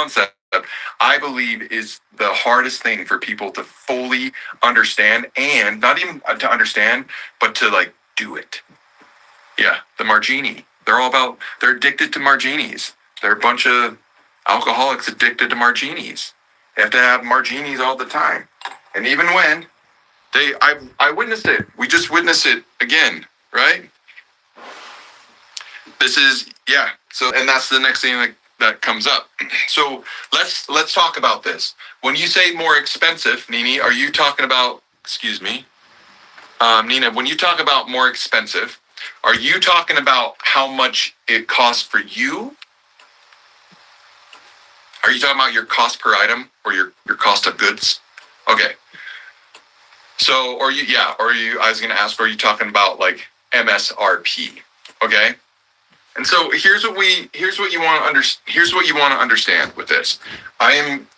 concept, I believe, is the hardest thing for people to fully understand, and not even to understand, but to like do it. Yeah, the margini. They're addicted to marginis. They're a bunch of alcoholics addicted to marginis. They have to have marginis all the time. And even when I witnessed it. We just witnessed it again, right? This is, yeah. So, and that's the next thing that comes up. So let's talk about this. When you say more expensive, Nini, are you talking about, excuse me, Nina, when you talk about more expensive, are you talking about how much it costs for you? Are you talking about your cost per item or your cost of goods? Okay. So, I was going to ask, are you talking about like MSRP? Okay. And so here's what you want to understand with this. I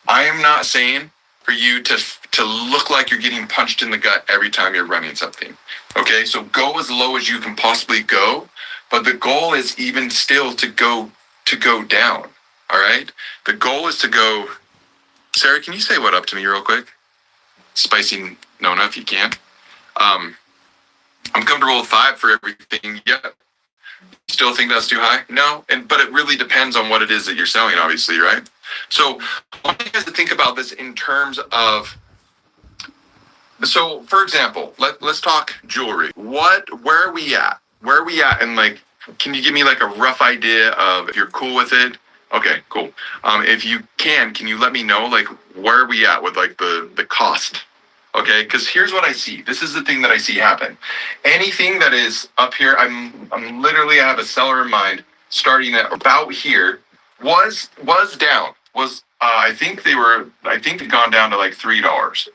am not saying for you to look like you're getting punched in the gut every time you're running something. Okay, so go as low as you can possibly go, but the goal is even still to go down. All right, the goal is to go. Sarah, can you say what up to me real quick? Spicy Nona, if you can. I'm comfortable with 5 for everything. Yeah. Still think that's too high? No, but it really depends on what it is that you're selling, obviously, right? So I want you guys to think about this in terms of. So, for example, let's talk jewelry. Where are we at? Where are we at? And like, can you give me like a rough idea of if you're cool with it? Okay, cool. If you can you let me know like where are we at with like the cost? Okay, because here's what I see. This is the thing that I see happen. Anything that is up here, I'm literally, I have a seller in mind starting at about here. Was down. I think they'd gone down to like $3,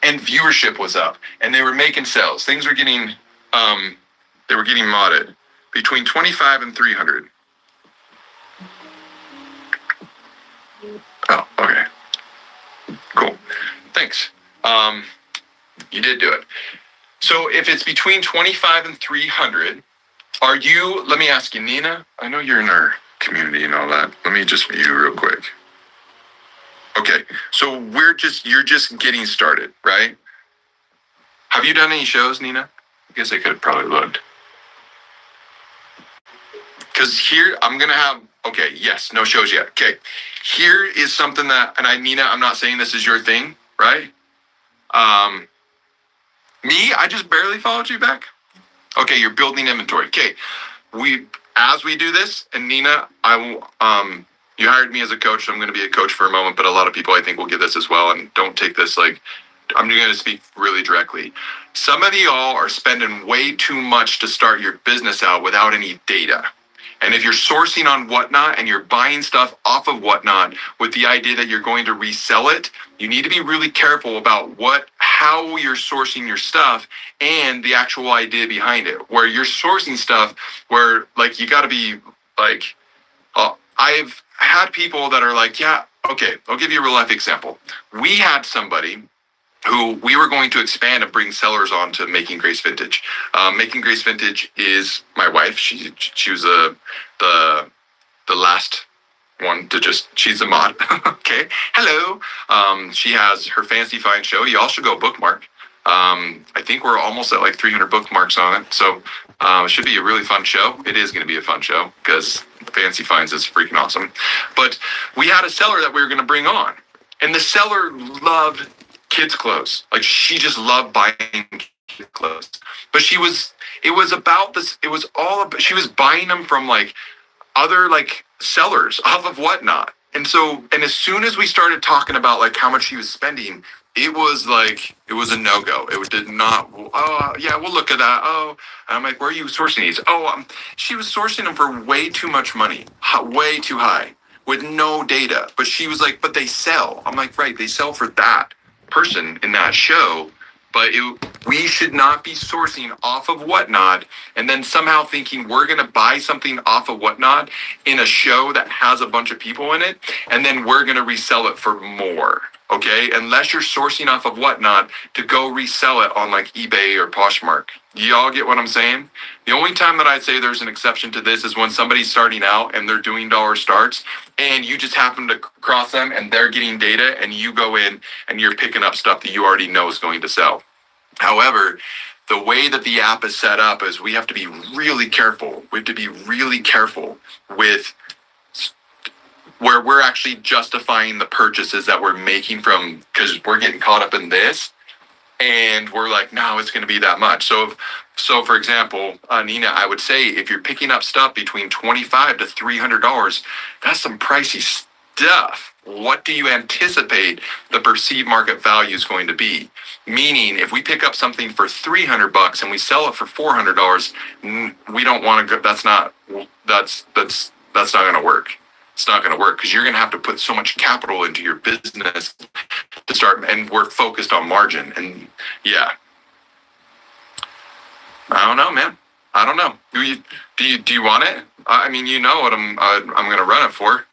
and viewership was up, and they were making sales. Things were getting they were getting modded between 25 and 300. Oh, okay, cool. Thanks. You did do it. So if it's between 25 and 300, let me ask you, Nina, I know you're in our community and all that. Let me just view real quick. Okay. So you're just getting started, right? Have you done any shows, Nina? I guess I could have probably looked. Because here I'm going to have, okay, yes, no shows yet. Okay. Here is something Nina, I'm not saying this is your thing, right? I just barely followed you back. Okay, you're building inventory. Okay, as we do this, and Nina, you hired me as a coach, so I'm going to be a coach for a moment, but a lot of people I think will get this as well, and don't take this like, I'm going to speak really directly. Some of y'all are spending way too much to start your business out without any data. And if you're sourcing on Whatnot and you're buying stuff off of Whatnot with the idea that you're going to resell it, you need to be really careful about how you're sourcing your stuff and the actual idea behind it. Where you're sourcing stuff where like you got to be like, I've had people that are like, yeah, okay, I'll give you a real life example. We had somebody who we were going to expand and bring sellers on to Making Grace Vintage. Making Grace Vintage is my wife. She was the last one to she's a mod. Okay. Hello. She has her Fancy Find show. You all should go bookmark. I think we're almost at like 300 bookmarks on it. So it should be a really fun show. It is going to be a fun show because Fancy Finds is freaking awesome. But we had a seller that we were going to bring on, and the seller loved kids' clothes. Like she just loved buying kids' clothes. But she was buying them from like other like sellers off of Whatnot. And as soon as we started talking about like how much she was spending, it was a no-go. It did not, oh yeah, we'll look at that. Oh, and I'm like, where are you sourcing these? Oh, she was sourcing them for way too much money, way too high with no data. But she was like, but they sell. I'm like, right, they sell for that person in that show, but we should not be sourcing off of Whatnot and then somehow thinking we're going to buy something off of Whatnot in a show that has a bunch of people in it, and then we're going to resell it for more. okay? Unless you're sourcing off of Whatnot to go resell it on like eBay or Poshmark. Y'all get what I'm saying? The only time that I'd say there's an exception to this is when somebody's starting out and they're doing dollar starts and you just happen to cross them and they're getting data and you go in and you're picking up stuff that you already know is going to sell. However, the way that the app is set up is we have to be really careful. We have to be really careful with where we're actually justifying the purchases that we're making from, because we're getting caught up in this and we're like, no, it's going to be that much. So for example, Nina, I would say if you're picking up stuff between $25 to $300, that's some pricey stuff. What do you anticipate the perceived market value is going to be? Meaning, if we pick up something for $300 and we sell it for $400, we don't want to go. That's not going to work. It's not going to work because you're going to have to put so much capital into your business to start, and we're focused on margin. And yeah, I don't know, man. I don't know. Do you want it? I mean, you know what I'm going to run it for.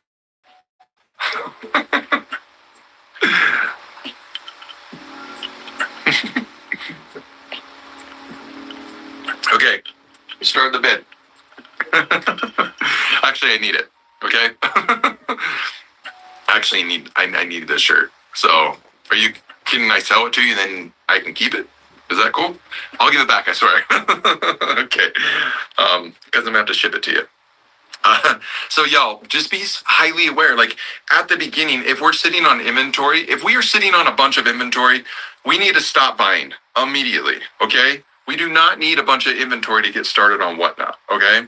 Okay, start the bid. Actually, I need it. Okay. Actually, I need this shirt. So, can I sell it to you and then I can keep it? Is that cool? I'll give it back, I swear. Okay. Because I'm gonna have to ship it to you. So y'all, just be highly aware. Like at the beginning, if we're sitting on inventory, if we are sitting on a bunch of inventory, we need to stop buying immediately. Okay. We do not need a bunch of inventory to get started on Whatnot. Okay.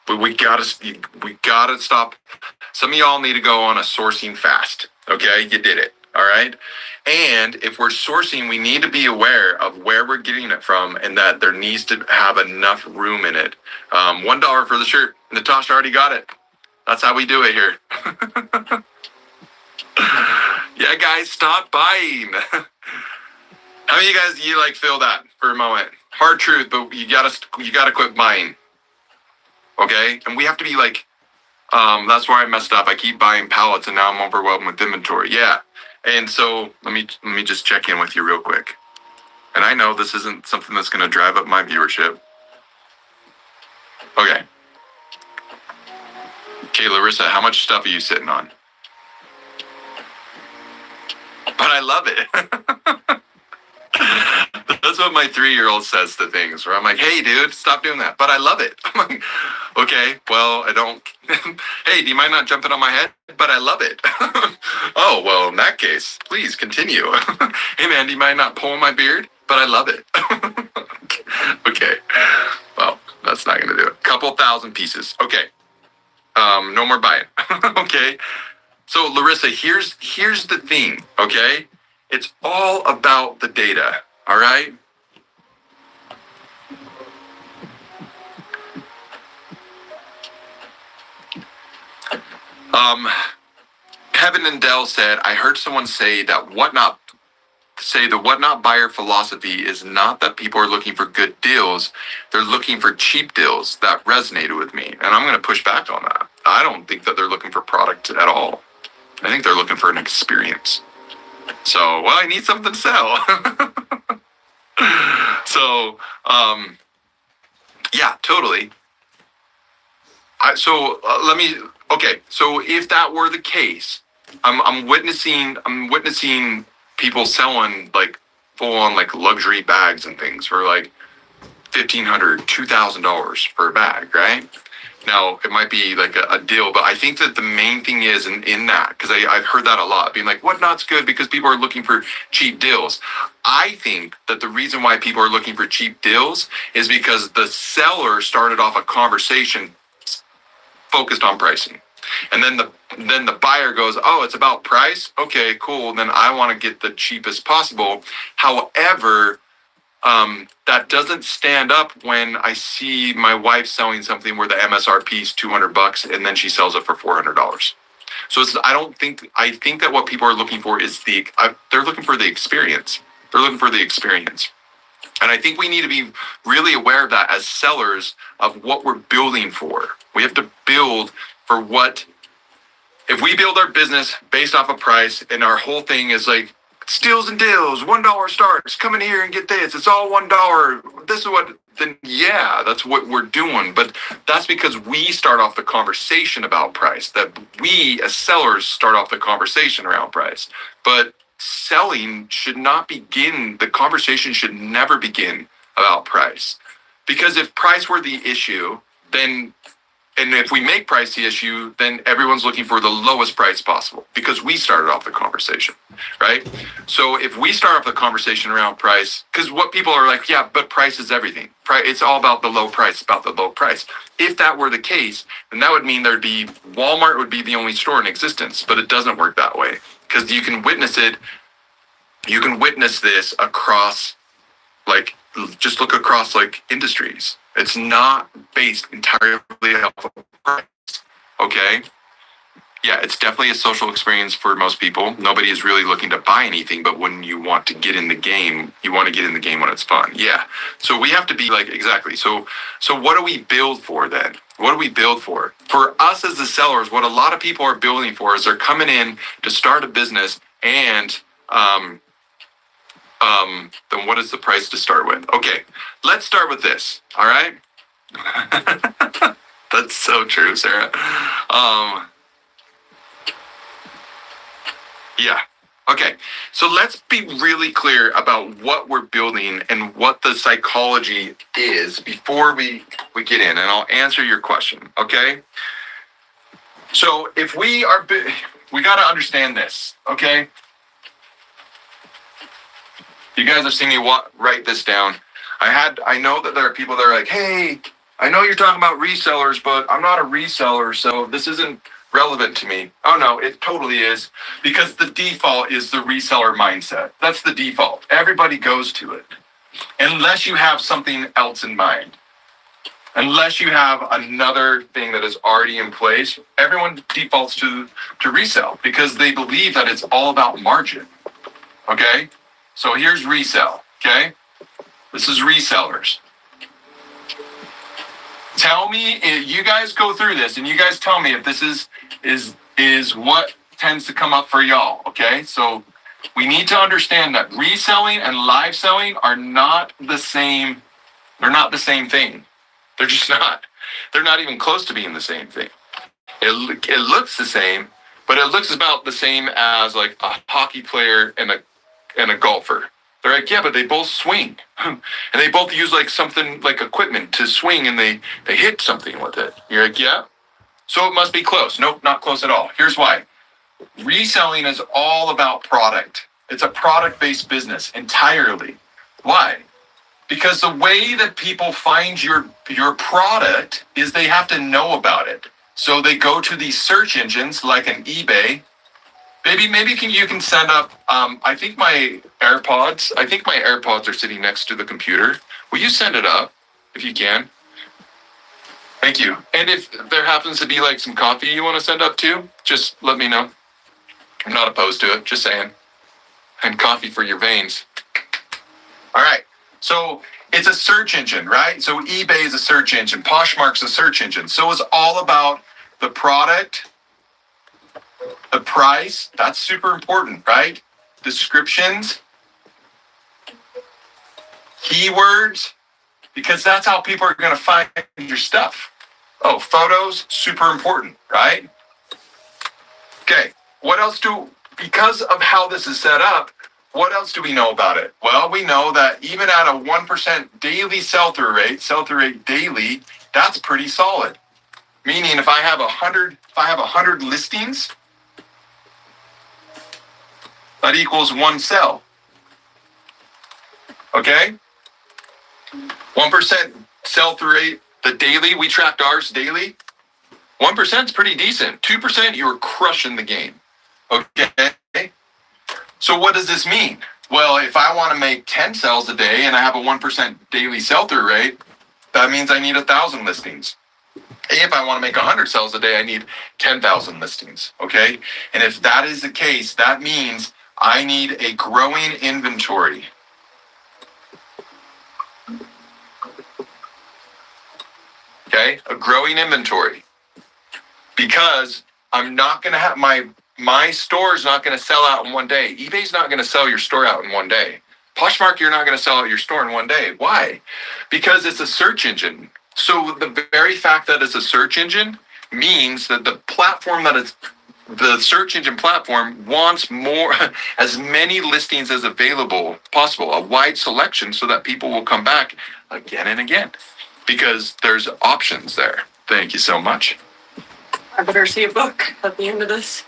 But we gotta stop. Some of y'all need to go on a sourcing fast. Okay, you did it. All right. And if we're sourcing, we need to be aware of where we're getting it from and that there needs to have enough room in it. $1 for the shirt. Natasha already got it. That's how we do it here. Yeah, guys, stop buying. How many of you guys, you like feel that for a moment? Hard truth, but you gotta quit buying. Okay. And we have to be like, that's where I messed up. I keep buying pallets and now I'm overwhelmed with inventory. Yeah. And so let me just check in with you real quick. And I know this isn't something that's going to drive up my viewership. Okay. Okay, Larissa, how much stuff are you sitting on? But I love it. That's what my 3-year-old says to things where I'm like, hey, dude, stop doing that. But I love it. I'm like, okay, well, I don't. Hey, do you mind not jumping on my head? But I love it. Oh, well, in that case, please continue. Hey, man, do you mind not pulling my beard? But I love it. Okay. Well, that's not going to do it. Couple thousand pieces. Okay. No more buying. Okay. So, Larissa, here's the thing. Okay. It's all about the data. All right. Kevin and Dell said, I heard someone say that the Whatnot buyer philosophy is not that people are looking for good deals. They're looking for cheap deals. That resonated with me. And I'm going to push back on that. I don't think that they're looking for product at all. I think they're looking for an experience. So, well, I need something to sell. So, yeah, totally. Okay, so if that were the case, I'm witnessing people selling like full on like luxury bags and things for like $1,500, $2,000 for a bag, right? Now it might be like a deal, but I think that the main thing is in that, because I've heard that a lot, being like, Whatnot's good because people are looking for cheap deals. I think that the reason why people are looking for cheap deals is because the seller started off a conversation focused on pricing. And then the buyer goes, oh, it's about price? Okay, cool. Then I want to get the cheapest possible. However, that doesn't stand up when I see my wife selling something where the MSRP is $200 and then she sells it for $400. So I think that what people are looking for is they're looking for the experience. They're looking for the experience. And I think we need to be really aware of that as sellers of what we're building for. We have to build for what if we build our business based off of price and our whole thing is like steals and deals, $1 starts, come in here and get this, it's all $1. This is what, then yeah, that's what we're doing. But that's because we start off the conversation about price, that we as sellers start off the conversation around price. But selling should not begin, the conversation should never begin about price. Because if price were the issue, then, and if we make price the issue, then everyone's looking for the lowest price possible because we started off the conversation, right? So if we start off the conversation around price, because what people are like, yeah, but price is everything. It's all about the low price, about the low price. If that were the case, then that would mean there'd be, Walmart would be the only store in existence, but it doesn't work that way because you can witness it. You can witness this across, like, just look across like industries. It's not based entirely off of price. Okay. Yeah, it's definitely a social experience for most people. Nobody is really looking to buy anything, but when you want to get in the game, you want to get in the game when it's fun. Yeah. So we have to be like, exactly. So what do we build for then? What do we build for? For us as the sellers, what a lot of people are building for is they're coming in to start a business and, then what is the price to start with? Okay, let's start with this. All right. That's so true, Sarah. Yeah. Okay. So let's be really clear about what we're building and what the psychology is before we get in, and I'll answer your question. Okay. So if we got to understand this. Okay. You guys have seen me write this down. I know that there are people that are like, hey, I know you're talking about resellers, but I'm not a reseller, so this isn't relevant to me. Oh no, it totally is, because the default is the reseller mindset. That's the default. Everybody goes to it, unless you have something else in mind. Unless you have another thing that is already in place, everyone defaults to resell because they believe that it's all about margin. Okay? So here's resell, okay? This is resellers. Tell me, you guys go through this and you guys tell me if this is what tends to come up for y'all, okay? So we need to understand that reselling and live selling are not the same. They're not the same thing. They're just not. They're not even close to being the same thing. It looks the same, but it looks about the same as like a hockey player and a golfer. They're like, yeah, but they both swing. And they both use like something like equipment to swing and they hit something with it. You're like, yeah. So it must be close. Nope, not close at all. Here's why. Reselling is all about product. It's a product-based business entirely. Why? Because the way that people find your product is they have to know about it. So they go to these search engines like an eBay. Maybe you can send up, I think my AirPods are sitting next to the computer. Will you send it up if you can? Thank you. And if there happens to be like some coffee you want to send up too, just let me know. I'm not opposed to it, just saying. And coffee for your veins. All right. So it's a search engine, right? So eBay is a search engine. Poshmark's a search engine. So it's all about the product, the price. That's super important, right? Descriptions, keywords, because that's how people are going to find your stuff. Oh, photos, super important, right? Okay, because of how this is set up, what else do we know about it? Well, we know that even at a 1% daily sell-through rate daily, that's pretty solid. Meaning if I have 100 listings, that equals one sell. Okay? 1% sell-through rate, the daily, we tracked ours daily. 1% is pretty decent. 2%, you're crushing the game. Okay? So what does this mean? Well, if I want to make 10 sales a day and I have a 1% daily sell-through rate, that means I need 1,000 listings. If I want to make 100 sales a day, I need 10,000 listings. Okay? And if that is the case, that means I need a growing inventory. Okay? A growing inventory. Because I'm not going to have my store's not going to sell out in one day. eBay's not going to sell your store out in one day. Poshmark, you're not going to sell out your store in one day. Why? Because it's a search engine. So the very fact that it's a search engine means that the platform that it's the search engine platform wants more, as many listings as available possible, a wide selection so that people will come back again and again because there's options there. Thank you so much. I better see a book at the end of this.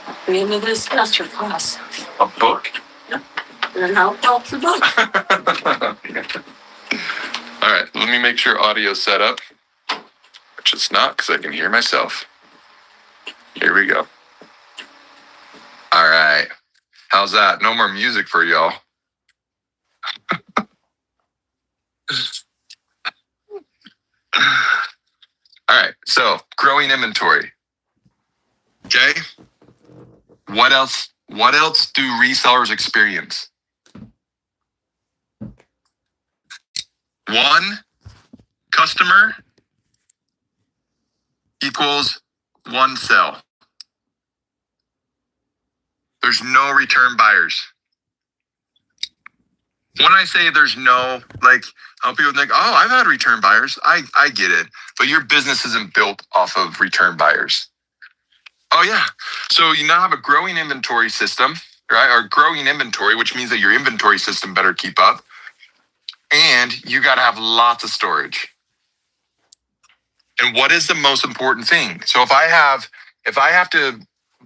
At the end of this master class. A book? Yep. And how helps the book? All right, let me make sure audio's set up, which it's not because I can hear myself. Here we go. All right. How's that? No more music for y'all. All right. So growing inventory. Okay. What else? What else do resellers experience? One customer equals one sell. There's no return buyers. When I say there's no, like, how people think, oh, I've had return buyers. I get it. But your business isn't built off of return buyers. Oh, yeah. So you now have a growing inventory system, right? Or growing inventory, which means that your inventory system better keep up. And you got to have lots of storage. And what is the most important thing? So if I have to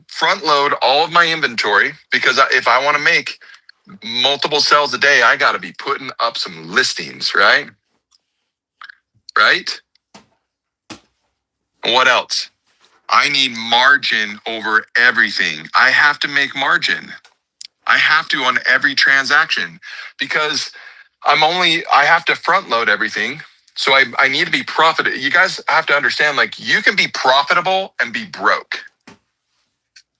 front load all of my inventory, because if I want to make multiple sales a day, I got to be putting up some listings, right? Right? What else? I need margin over everything. I have to make margin. I have to on every transaction because I have to front load everything. So I need to be profitable. You guys have to understand, like, you can be profitable and be broke.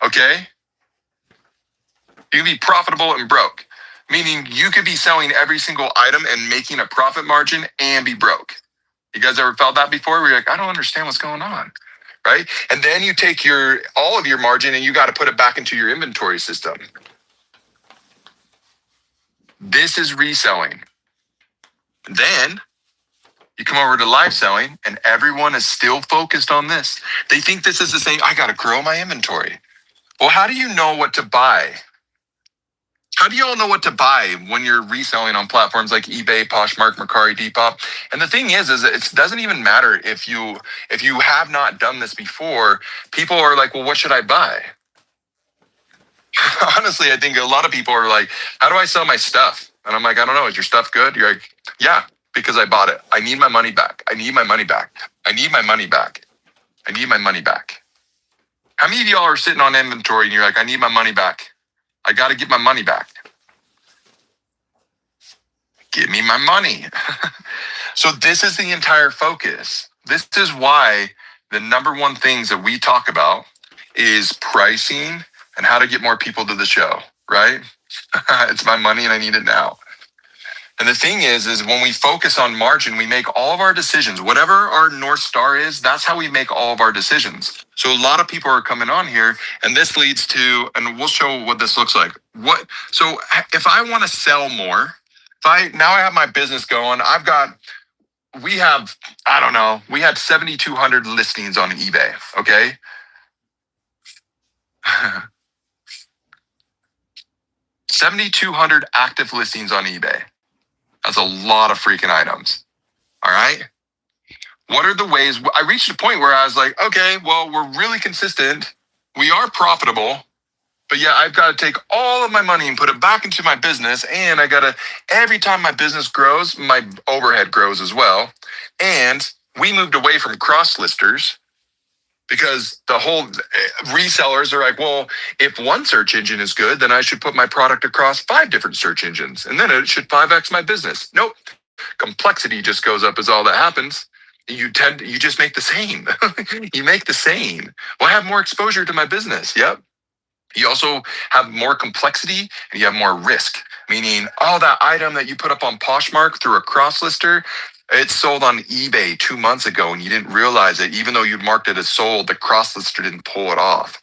Okay? You can be profitable and broke, meaning you could be selling every single item and making a profit margin and be broke. You guys ever felt that before? Where you're like, I don't understand what's going on, right? And then you take all of your margin and you got to put it back into your inventory system. This is reselling. Then you come over to live selling and everyone is still focused on this. They think this is the same. I got to grow my inventory. Well, how do you know what to buy? How do you all know what to buy when you're reselling on platforms like eBay, Poshmark, Mercari, Depop? And the thing is it doesn't even matter if you have not done this before. People are like, well, what should I buy? Honestly, I think a lot of people are like, how do I sell my stuff? And I'm like, I don't know. Is your stuff good? You're like, yeah, because I bought it. I need my money back. I need my money back. I need my money back. I need my money back. How many of y'all are sitting on inventory and you're like, I need my money back? I got to get my money back. Give me my money. So this is the entire focus. This is why the number one things that we talk about is pricing and how to get more people to the show, right? It's my money and I need it now. And the thing is when we focus on margin, we make all of our decisions. Whatever our North Star is, that's how we make all of our decisions. So a lot of people are coming on here and this leads to, and we'll show what this looks like. So if I want to sell more, now I have my business going, we had 7,200 listings on eBay, okay? 7,200 active listings on eBay. That's a lot of freaking items. All right. What are the ways? I reached a point where I was like, okay, well, we're really consistent. We are profitable, but yeah, I've got to take all of my money and put it back into my business. And every time my business grows, my overhead grows as well. And we moved away from cross listers because the whole resellers are like, well, if one search engine is good, then I should put my product across 5 different search engines and then it should 5x my business. Nope. Complexity just goes up is all that happens. You just make the same. You make the same. Well, I have more exposure to my business. Yep. You also have more complexity and you have more risk, meaning, that item that you put up on Poshmark through a cross lister, It sold on eBay 2 months ago and you didn't realize it, even though you'd marked it as sold, the cross-lister didn't pull it off.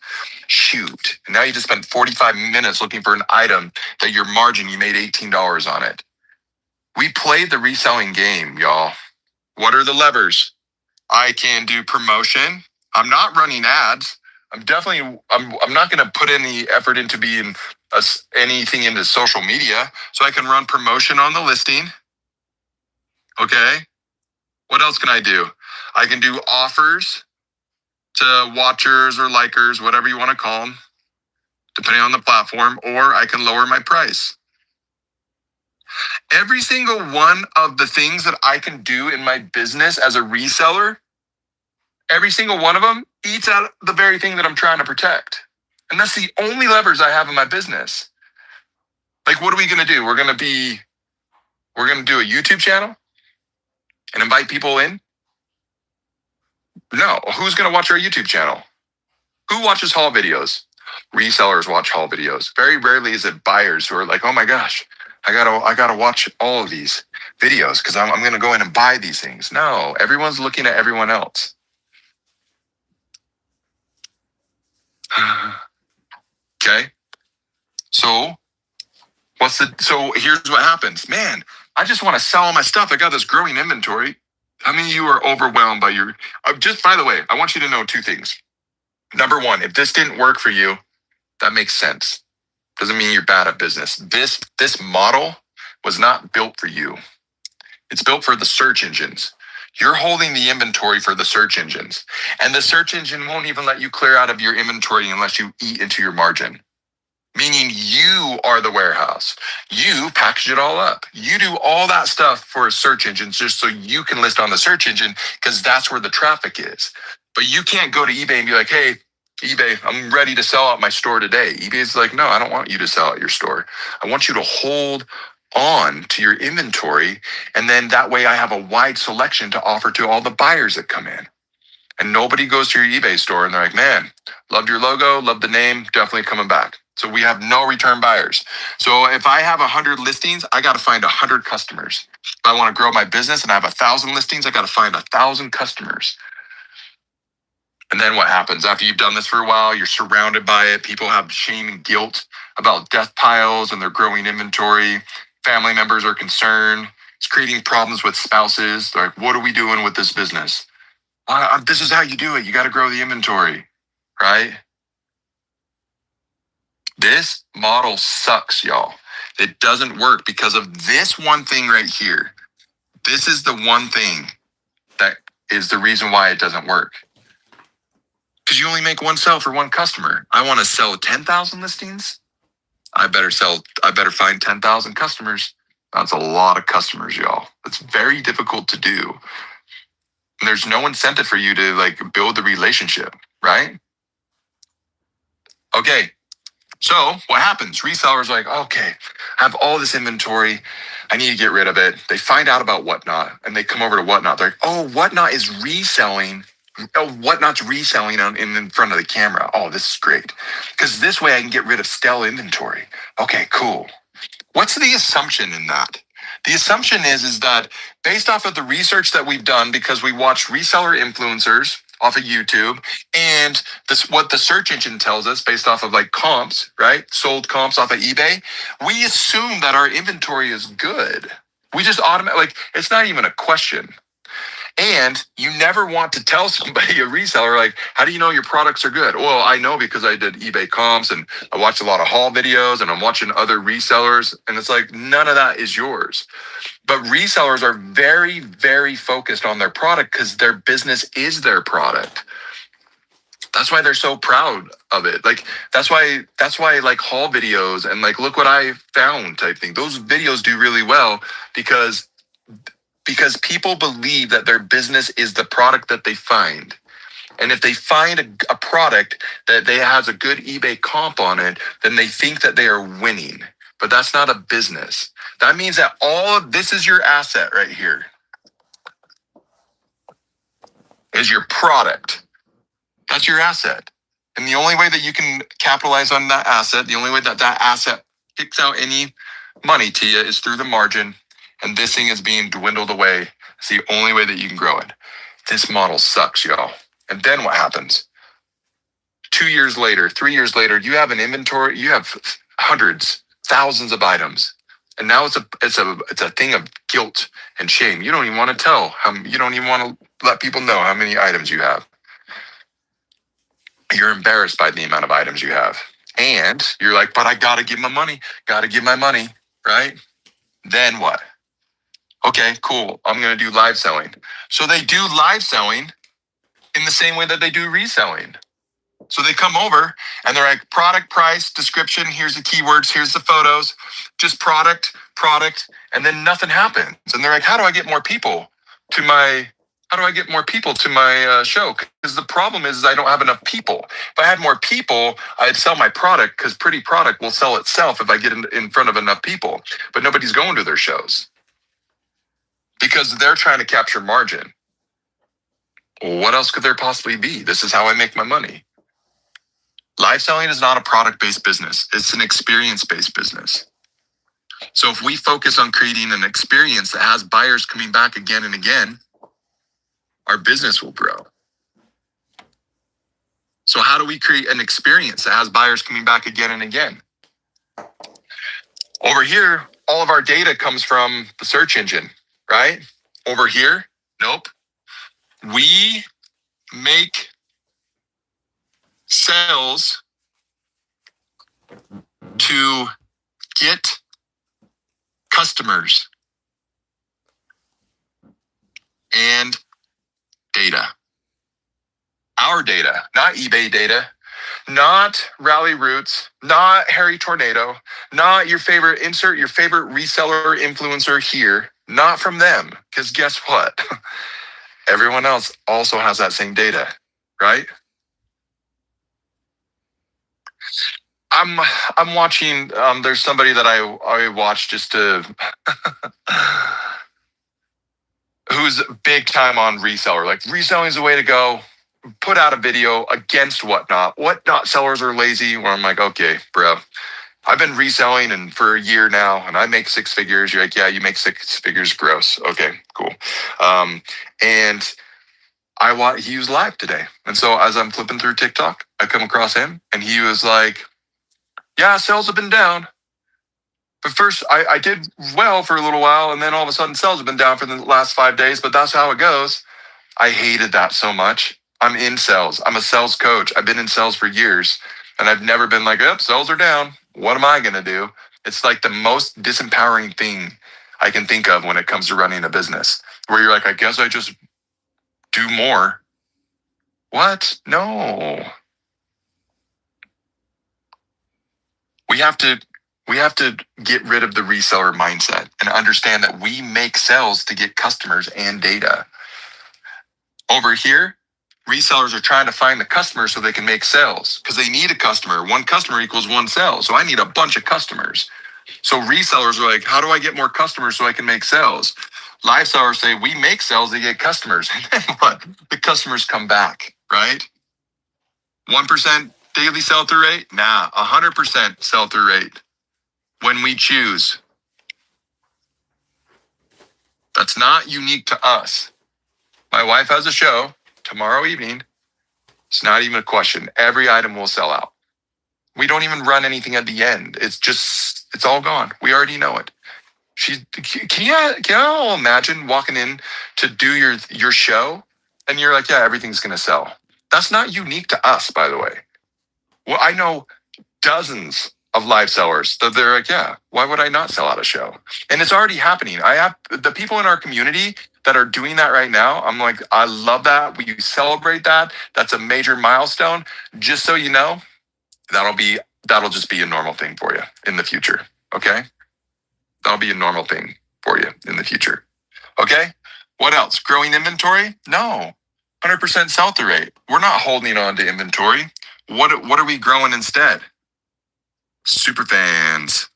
Shoot. And now you just spent 45 minutes looking for an item that your margin, you made $18 on it. We played the reselling game, y'all. What are the levers? I can do promotion. I'm not running ads. I'm not going to put any effort into being anything into social media. So I can run promotion on the listing. Okay. What else can I do? I can do offers to watchers or likers, whatever you want to call them, depending on the platform, or I can lower my price. Every single one of the things that I can do in my business as a reseller, every single one of them eats out the very thing that I'm trying to protect. And that's the only levers I have in my business. Like, what are we going to do? We're going to do a YouTube channel and invite people in? No. Who's going to watch our YouTube channel? Who watches haul videos? Resellers watch haul videos. Very rarely is it buyers who are like, oh my gosh, I gotta watch all of these videos because I'm going to go in and buy these things. No, everyone's looking at everyone else. Okay. So here's what happens. Man, I just want to sell all my stuff. I got this growing inventory. How many of you are overwhelmed by your, just by the way, I want you to know two things. Number one, if this didn't work for you, that makes sense. Doesn't mean you're bad at business. This model was not built for you. It's built for the search engines. You're holding the inventory for the search engines. And the search engine won't even let you clear out of your inventory unless you eat into your margin. Meaning you are the warehouse. You package it all up. You do all that stuff for search engines just so you can list on the search engine because that's where the traffic is. But you can't go to eBay and be like, hey, eBay, I'm ready to sell out my store today. eBay's like, no, I don't want you to sell out your store. I want you to hold on to your inventory. And then that way I have a wide selection to offer to all the buyers that come in. And nobody goes to your eBay store and they're like, man, loved your logo, loved the name, definitely coming back. So we have no return buyers. So if I have 100 listings, I got to find 100 customers. If I want to grow my business and I have 1,000 listings, I got to find 1,000 customers. And then what happens? After you've done this for a while, you're surrounded by it. People have shame and guilt about death piles and their growing inventory. Family members are concerned. It's creating problems with spouses. They're like, what are we doing with this business? This is how you do it. You got to grow the inventory, right? This model sucks, y'all. It doesn't work because of this one thing right here. This is the one thing that is the reason why it doesn't work. Because you only make one sale for one customer. I want to sell 10,000 listings. I better find 10,000 customers. That's a lot of customers, y'all. That's very difficult to do. And there's no incentive for you to like build the relationship, right? Okay. So what happens? Resellers are like, okay, I have all this inventory. I need to get rid of it. They find out about Whatnot and they come over to Whatnot. They're like, oh, Whatnot is reselling. Oh, Whatnot's reselling in front of the camera. Oh, this is great. Because this way I can get rid of stale inventory. Okay, cool. What's the assumption in that? The assumption is that based off of the research that we've done, because we watch reseller influencers off of YouTube and what the search engine tells us based off of like comps, right? Sold comps off of eBay. We assume that our inventory is good. We just automatically, like, it's not even a question. And you never want to tell somebody, a reseller, like, how do you know your products are good? Well, I know because I did eBay comps and I watched a lot of haul videos and I'm watching other resellers. And it's like, none of that is yours. But resellers are very, very focused on their product because their business is their product. That's why they're so proud of it. Like, that's why like haul videos and like, look what I found type thing. Those videos do really well because people believe that their business is the product that they find. And if they find a product that has a good eBay comp on it, then they think that they are winning. But that's not a business. That means that all of this is your asset right here. Is your product. That's your asset. And the only way that you can capitalize on that asset, the only way that asset kicks out any money to you is through the margin. And this thing is being dwindled away It's the only way that you can grow it. This model sucks, y'all. And then what happens? 2 years later, 3 years later, you have an inventory, you have hundreds, thousands of items. And now it's a thing of guilt and shame. You don't even want to tell you don't even want to let people know how many items you have. You're embarrassed by the amount of items you have. And you're like, but I gotta give my money, right? Then what? Okay, cool. I'm gonna do live selling. So they do live selling in the same way that they do reselling. So they come over and they're like, product, price, description, here's the keywords, here's the photos, just product, and then nothing happens. And they're like, how do I get more people to my show? Because the problem is I don't have enough people. If I had more people, I'd sell my product, because pretty product will sell itself if I get in front of enough people. But nobody's going to their shows because they're trying to capture margin. What else could there possibly be? This is how I make my money. Live selling is not a product-based business. It's an experience-based business. So if we focus on creating an experience that has buyers coming back again and again, our business will grow. So how do we create an experience that has buyers coming back again and again? Over here, all of our data comes from the search engine, right? Over here, nope. We make sales to get customers and data. Our data, not eBay data, not Rally Roots, not Harry Tornado, not insert your favorite reseller influencer here, not from them. Because guess what? Everyone else also has that same data, right? I'm watching, there's somebody that I watch just to, who's big time on reseller. Like, reselling is the way to go. Put out a video against whatnot sellers are lazy. Where I'm like, okay, bro, I've been reselling and for a year now and I make 6 figures. You're like, yeah, you make 6 figures gross. Okay, cool. And he was live today. And so as I'm flipping through TikTok, I come across him and he was like, yeah, sales have been down. But first I did well for a little while. And then all of a sudden sales have been down for the last 5 days, but that's how it goes. I hated that so much. I'm in sales. I'm a sales coach. I've been in sales for years and I've never been like, oh, sales are down. What am I going to do? It's like the most disempowering thing I can think of when it comes to running a business, where you're like, I guess I just do more. What? No. We have to get rid of the reseller mindset and understand that we make sales to get customers and data. Over here, resellers are trying to find the customer so they can make sales because they need a customer. One customer equals one sale. So I need a bunch of customers. So resellers are like, how do I get more customers so I can make sales? Live sellers say, we make sales to get customers. And then what? The customers come back, right? 1% daily sell-through rate? Nah, 100% sell-through rate when we choose. That's not unique to us. My wife has a show tomorrow evening. It's not even a question. Every item will sell out. We don't even run anything at the end. It's all gone. We already know it. Can you all imagine walking in to do your show and you're like, yeah, everything's going to sell. That's not unique to us, by the way. Well, I know dozens of live sellers that they're like, yeah, why would I not sell out a show? And it's already happening. I have the people in our community that are doing that right now. I'm like, I love that. We celebrate that. That's a major milestone. Just so you know, that'll just be a normal thing for you in the future. Okay. That'll be a normal thing for you in the future. Okay. What else? Growing inventory? No. 100% sell-through rate. We're not holding on to inventory. What are we growing instead? Super fans.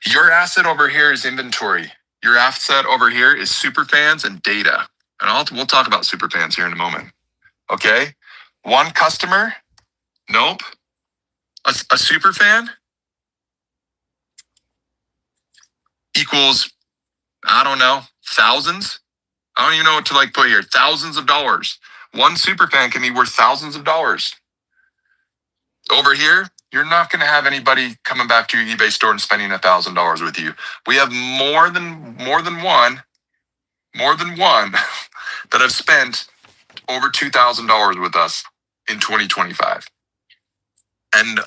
Your asset over here is inventory. Your asset over here is super fans and data. And we'll talk about super fans here in a moment. Okay. One customer? Nope. A super fan equals I don't know, thousands. I don't even know what to put here. Thousands of dollars. One super fan can be worth thousands of dollars. Over here, you're not going to have anybody coming back to your eBay store and spending $1,000 with you. We have more than one that have spent over $2,000 with us in 2025, and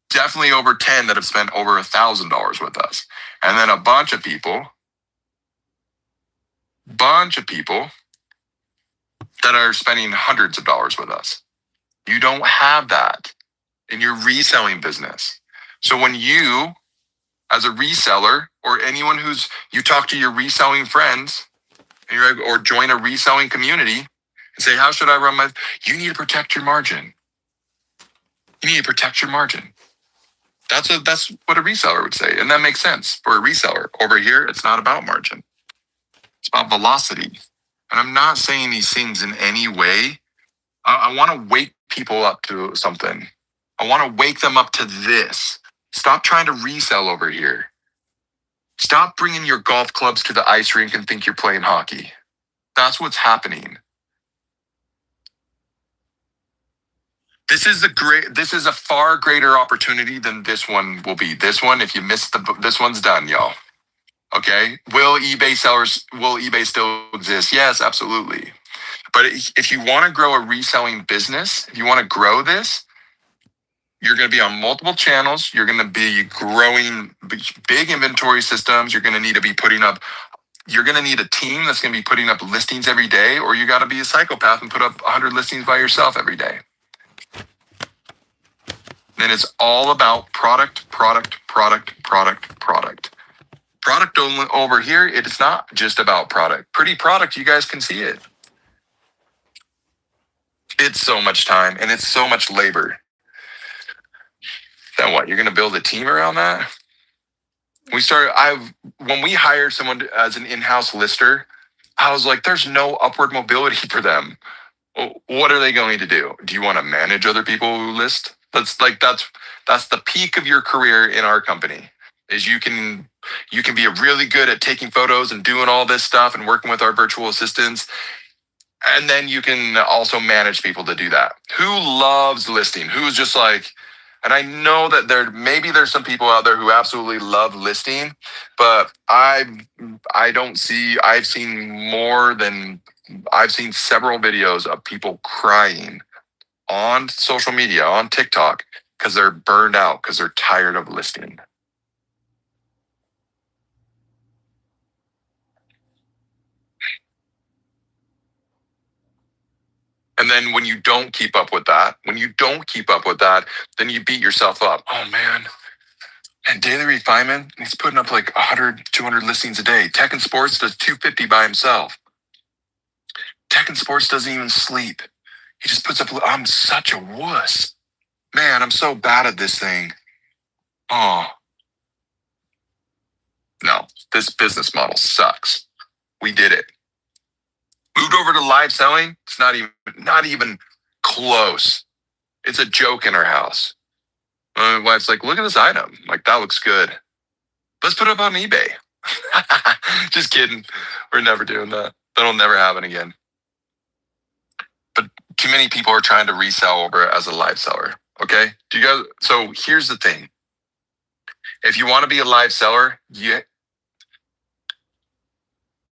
definitely over 10 that have spent over $1,000 with us, and then a bunch of people that are spending hundreds of dollars with us. You don't have that in your reselling business. So when you, as a reseller, or anyone you talk to your reselling friends, or join a reselling community and say, how should I run you need to protect your margin. You need to protect your margin. That's what a reseller would say. And that makes sense for a reseller. Over here, it's not about margin. It's about velocity. And I'm not saying these things in any way. I want to wake people up to something. I want to wake them up to this. Stop trying to resell over here. Stop bringing your golf clubs to the ice rink and think you're playing hockey. That's what's happening. This is a far greater opportunity than this one will be. This one, if you missed this one's done, y'all. Okay. Will eBay still exist? Yes, absolutely. But if you want to grow a reselling business, if you want to grow this, you're going to be on multiple channels. You're going to be growing big inventory systems. You're going to need to be you're going to need a team that's going to be putting up listings every day, or you got to be a psychopath and put up 100 listings by yourself every day. And it's all about product. Product only over here, it's not just about product. Pretty product, you guys can see it. It's so much time and it's so much labor. Then what? You're going to build a team around that? When we hired someone as an in-house lister, I was like, there's no upward mobility for them. What are they going to do? Do you want to manage other people who list? That's the peak of your career in our company. Is you can be really good at taking photos and doing all this stuff and working with our virtual assistants. And then you can also manage people to do that. Who loves listing? Who's just and I know that there's some people out there who absolutely love listing, but I've seen several videos of people crying on social media, on TikTok, because they're burned out, because they're tired of listing. And then when you don't keep up with that, then you beat yourself up. Oh man. And Daily Refinement, he's putting up 100, 200 listings a day. Tech and Sports does 250 by himself. Tech and Sports doesn't even sleep. He just puts up, I'm such a wuss. Man, I'm so bad at this thing. Oh. No, this business model sucks. We did it. Moved over to live selling. It's not even close. It's a joke in our house. My wife's like, look at this item. That looks good. Let's put it up on eBay. Just kidding. We're never doing that. That'll never happen again. But too many people are trying to resell over as a live seller. Okay. So here's the thing. If you want to be a live seller,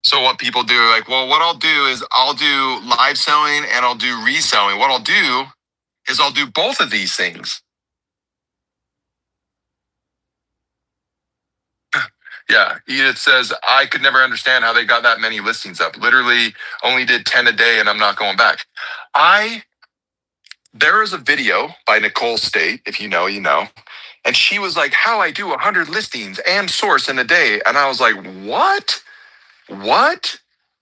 so what people do, what I'll do is I'll do live selling and I'll do reselling. What I'll do is I'll do both of these things. Yeah, Edith says, I could never understand how they got that many listings up. Literally only did 10 a day and I'm not going back. There is a video by Nicole State, if you know, you know. And she was like, how I do 100 listings and source in a day. And I was like, what?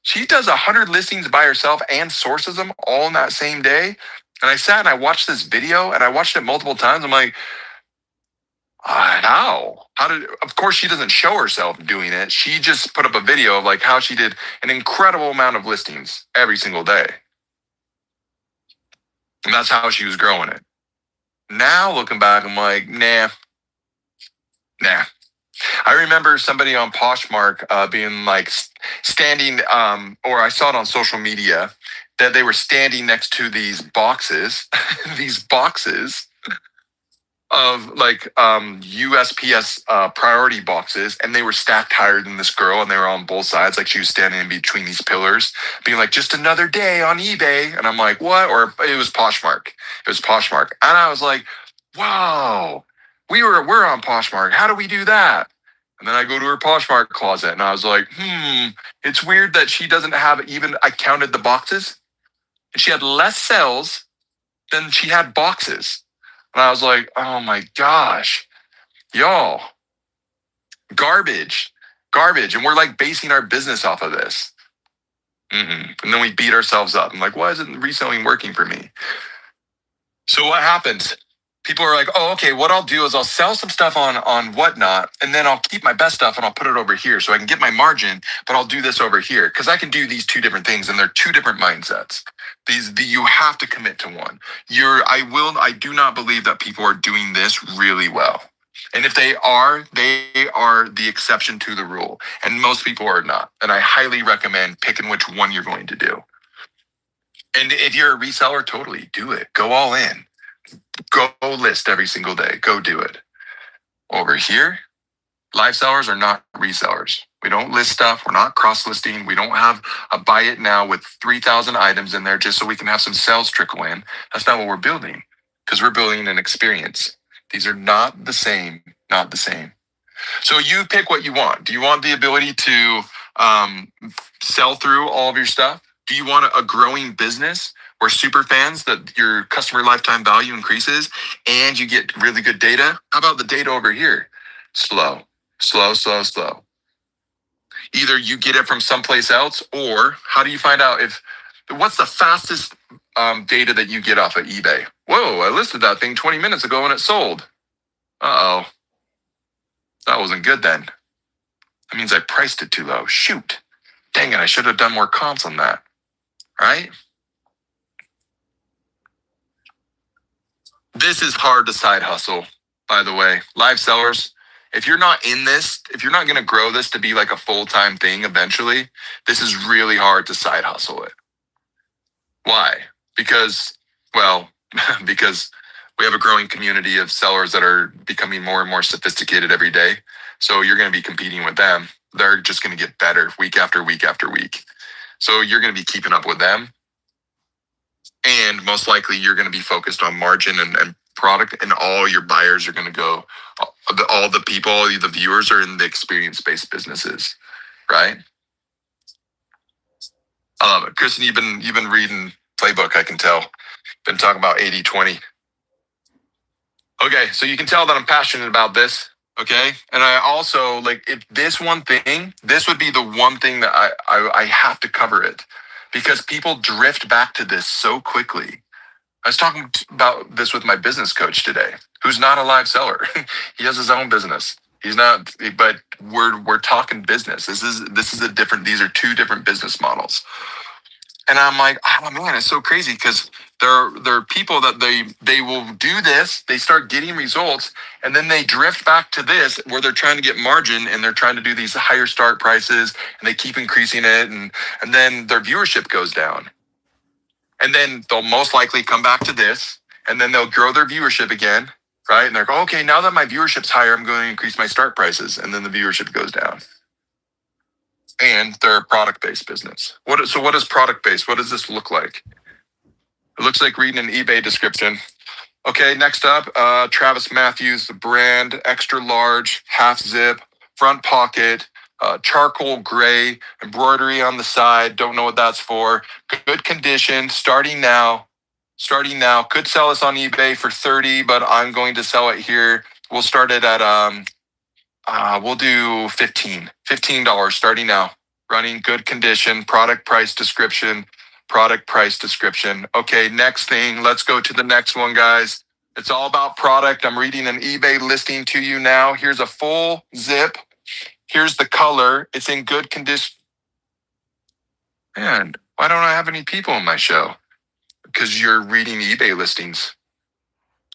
She does 100 listings by herself and sources them all in that same day. And I sat and I watched this video and I watched it multiple times. I'm like, how? Of course, she doesn't show herself doing it. She just put up a video of how she did an incredible amount of listings every single day. And that's how she was growing it. Now looking back, I'm like, nah. I remember somebody on Poshmark being like standing, or I saw it on social media that they were standing next to these boxes, these boxes of like USPS priority boxes, and they were stacked higher than this girl, and they were on both sides, like she was standing in between these pillars, being like, "Just another day on eBay," and I'm like, "What?" Or it was Poshmark. It was Poshmark, and I was like, "Wow, we're on Poshmark. How do we do that?" And then I go to her Poshmark closet, and I was like, it's weird that she doesn't have even. I counted the boxes, and she had less sales than she had boxes. And I was like, oh my gosh, y'all, garbage, garbage. And we're like basing our business off of this. And then we beat ourselves up. I'm like, why isn't reselling working for me? So what happens? People are like, oh, okay, what I'll do is I'll sell some stuff on Whatnot, and then I'll keep my best stuff and I'll put it over here so I can get my margin, but I'll do this over here because I can do these two different things, and they're two different mindsets. You have to commit to one. I do not believe that people are doing this really well. And if they are the exception to the rule. And most people are not. And I highly recommend picking which one you're going to do. And if you're a reseller, totally do it. Go all in. Go list every single day. Go do it. Over here, live sellers are not resellers. We don't list stuff. We're not cross-listing. We don't have a buy it now with 3,000 items in there just so we can have some sales trickle in. That's not what we're building, because we're building an experience. These are not the same, not the same. So you pick what you want. Do you want the ability to sell through all of your stuff? Do you want a growing business where super fans, that your customer lifetime value increases and you get really good data? How about the data over here? Slow, slow, slow, slow. Either you get it from someplace else, or how do you find out what's the fastest data that you get off of eBay? Whoa, I listed that thing 20 minutes ago and it sold. Uh-oh. That wasn't good then. That means I priced it too low. Shoot. Dang it, I should have done more comps on that. Right? This is hard to side hustle, by the way. Live sellers, if you're not in this, if you're not going to grow this to be like a full-time thing eventually, this is really hard to side hustle it. Why? Because, well, because we have a growing community of sellers that are becoming more and more sophisticated every day. So you're going to be competing with them. They're just going to get better week after week after week. So you're going to be keeping up with them. And most likely you're going to be focused on margin and product, and all your buyers are going to go, all the people, all the viewers are in the experience-based businesses, right? Kristen, you've been reading Playbook, I can tell. Been talking about 80-20. Okay, so you can tell that I'm passionate about this. Okay, and I also like, if this one thing, this would be the one thing that I have to cover it, because people drift back to this so quickly. I was talking about this with my business coach today, who's not a live seller. He has his own business. He's not, but we're talking business. This is a different. These are two different business models. And I'm like, oh man, it's so crazy, because there are people that they will do this, they start getting results, and then they drift back to this where they're trying to get margin and they're trying to do these higher start prices, and they keep increasing it, and then their viewership goes down. And then they'll most likely come back to this, and then they'll grow their viewership again, right? And they're like, okay, now that my viewership's higher, I'm going to increase my start prices, and then the viewership goes down. And they're a product-based business. So what is product-based? What does this look like? It looks like reading an eBay description. Okay, next up, Travis Matthews, the brand, extra large, half zip, front pocket, charcoal gray, embroidery on the side. Don't know what that's for. Good condition, starting now. Could sell this on eBay for 30, but I'm going to sell it here. We'll start it at we'll do $15 starting now. Running, good condition, product price description. Okay, next thing, let's go to the next one, guys. It's all about product. I'm reading an eBay listing to you now. Here's a full zip. Here's the color. It's in good condition. Man, why don't I have any people in my show? Because you're reading eBay listings.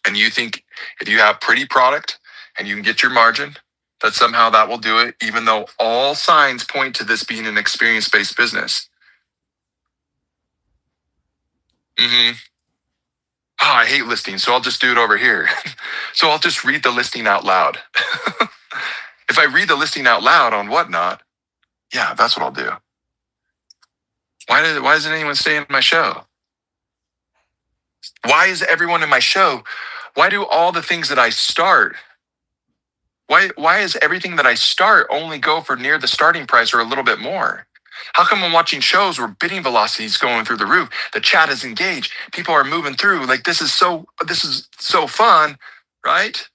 And you think if you have pretty product and you can get your margin, that somehow that will do it, even though all signs point to this being an experience-based business. Oh, I hate listings, so I'll just do it over here. So I'll just read the listing out loud. If I read the listing out loud on Whatnot, yeah, that's what I'll do. Why doesn't anyone stay in my show? Why is everyone in my show? Why do all the things that I start? Why is everything that I start only go for near the starting price or a little bit more? How come I'm watching shows where bidding velocity is going through the roof? The chat is engaged. People are moving through. Like this is so fun, right?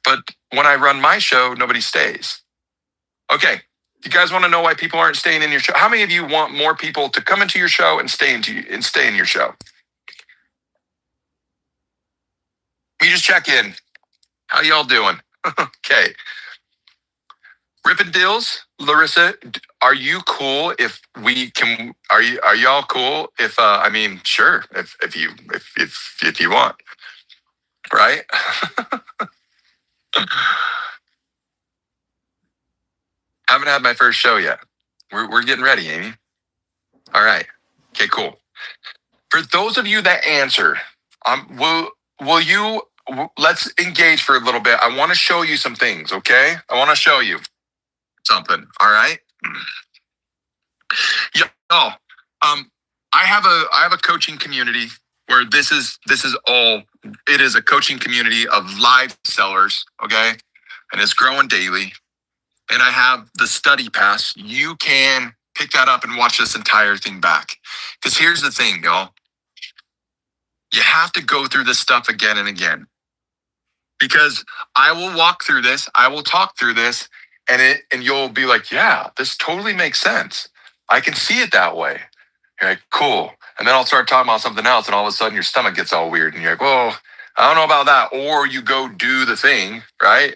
But when I run my show, nobody stays. Okay. You guys want to know why people aren't staying in your show? How many of you want more people to come into your show and stay in your show? We just check in. How y'all doing? Okay. Rippin' Deals, Larissa, are you cool if we can? Are y'all cool if? I mean, sure. If you want, right? Haven't had my first show yet. We're getting ready, Amy. All right. Okay, cool. For those of you that answer, will you let's engage for a little bit. I want to show you some things, okay? I want to show you something. All right. Yeah. Oh, I have a coaching community where this is all. It is a coaching community of live sellers, okay, and it's growing daily. And I have the study pass. You can pick that up and watch this entire thing back. Because here's the thing, y'all. You have to go through this stuff again and again. Because I will walk through this, I will talk through this, and you'll be like, yeah, this totally makes sense. I can see it that way. You're like, cool. And then I'll start talking about something else, and all of a sudden your stomach gets all weird, and you're like, whoa, I don't know about that. Or you go do the thing, right?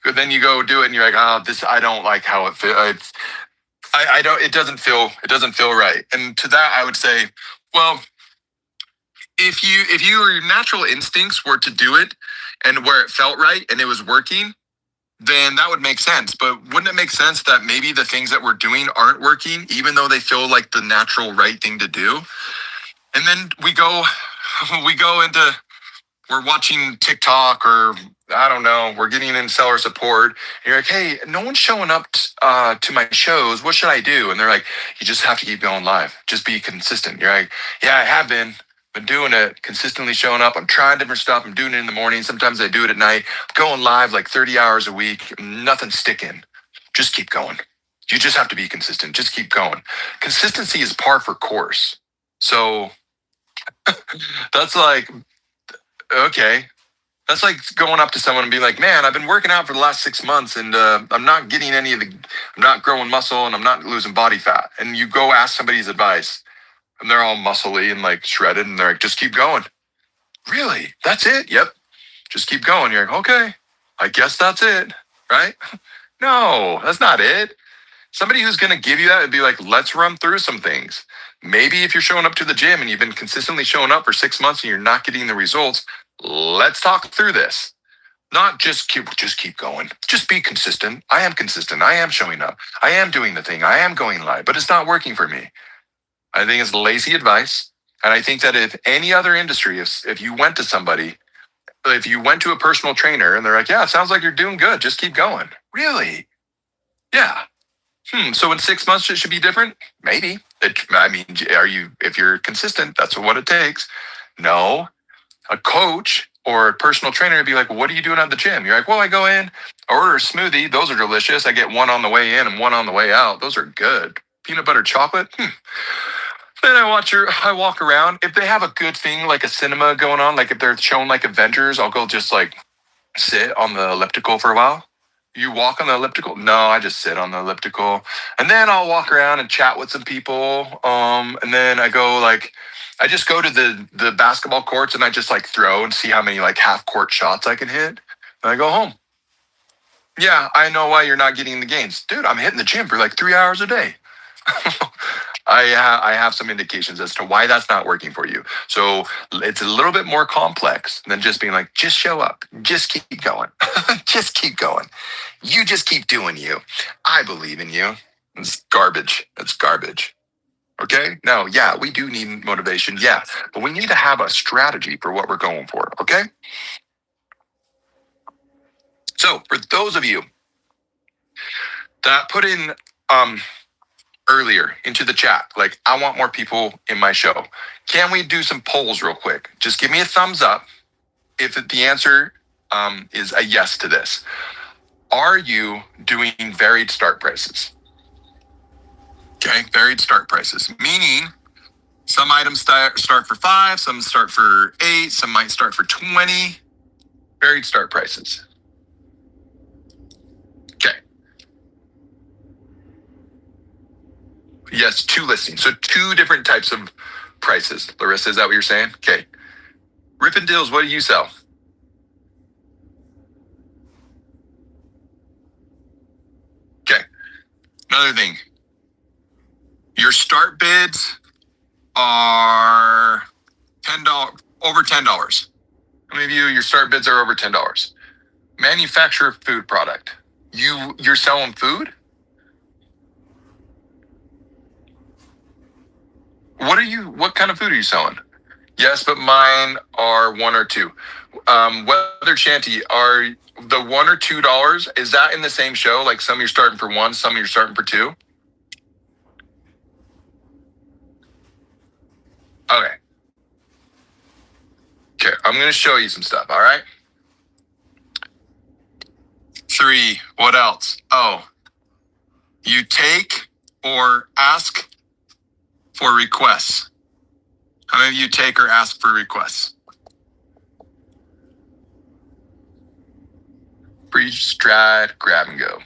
But then you go do it, and you're like, oh, this, I don't like how it feels. I don't. It doesn't feel right. And to that, I would say, well, if your natural instincts were to do it, and where it felt right, and it was working, then that would make sense. But wouldn't it make sense that maybe the things that we're doing aren't working, even though they feel like the natural right thing to do? And then we go into, we're watching TikTok, or I don't know, we're getting in seller support. And you're like, hey, no one's showing up to my shows. What should I do? And they're like, you just have to keep going live. Just be consistent. You're like, yeah, I have been doing it, consistently showing up. I'm trying different stuff. I'm doing it in the morning. Sometimes I do it at night. I'm going live like 30 hours a week. Nothing's sticking. Just keep going. You just have to be consistent. Just keep going. Consistency is par for course. So that's like, okay. That's like going up to someone and be like, man, I've been working out for the last 6 months, and I'm not getting I'm not growing muscle, and I'm not losing body fat. And you go ask somebody's advice, and they're all muscly and like shredded, and they're like, just keep going. Really? That's it? Yep. Just keep going. You're like, okay, I guess that's it, right? No, that's not it. Somebody who's going to give you that would be like, let's run through some things. Maybe if you're showing up to the gym and you've been consistently showing up for 6 months and you're not getting the results, let's talk through this. Not just keep going. Just be consistent. I am consistent. I am showing up. I am doing the thing. I am going live, but it's not working for me. I think it's lazy advice. And I think that if any other industry, if you went to somebody, if you went to a personal trainer and they're like, yeah, it sounds like you're doing good. Just keep going. Really? Yeah. So in 6 months, it should be different? Maybe. If you're consistent, that's what it takes. No. A coach or a personal trainer would be like, well, what are you doing at the gym? You're like, well, I go in, I order a smoothie. Those are delicious. I get one on the way in and one on the way out. Those are good. Peanut butter chocolate. Then I walk around. If they have a good thing, like a cinema going on, like if they're showing like Avengers, I'll go just like sit on the elliptical for a while. You walk on the elliptical? No, I just sit on the elliptical. And then I'll walk around and chat with some people. And then I just go to the basketball courts and I just like throw and see how many like half court shots I can hit. And I go home. Yeah, I know why you're not getting the gains. Dude, I'm hitting the gym for like 3 hours a day. I have some indications as to why that's not working for you. So it's a little bit more complex than just being like, just show up, just keep going, just keep going. You just keep doing you. I believe in you. It's garbage. It's garbage. Okay. Now, yeah, we do need motivation. Yeah. But we need to have a strategy for what we're going for. Okay. So for those of you that put in earlier into the chat, like, I want more people in my show, can we do some polls real quick? Just give me a thumbs up if the answer is a yes to this. Are you doing varied start prices? Okay, varied start prices, meaning some items start for 5, some start for 8, some might start for 20. Varied start prices. Okay. Yes, 2 listings. So 2 different types of prices. Larissa, is that what you're saying? Okay. Rip and Deals, what do you sell? Okay. Another thing. Your start bids are $10, over $10. How many of you, your start bids are over $10? Manufacturer food product. You're selling food? What kind of food are you selling? Yes, but mine are 1 or 2. Weather Shanty, are the $1 or $2, is that in the same show? Like some you're starting for 1, some you're starting for 2? Okay. Okay, I'm going to show you some stuff, all right? 3, what else? Oh, you take or ask for requests. How many of you take or ask for requests? Freeze, stride, grab and go.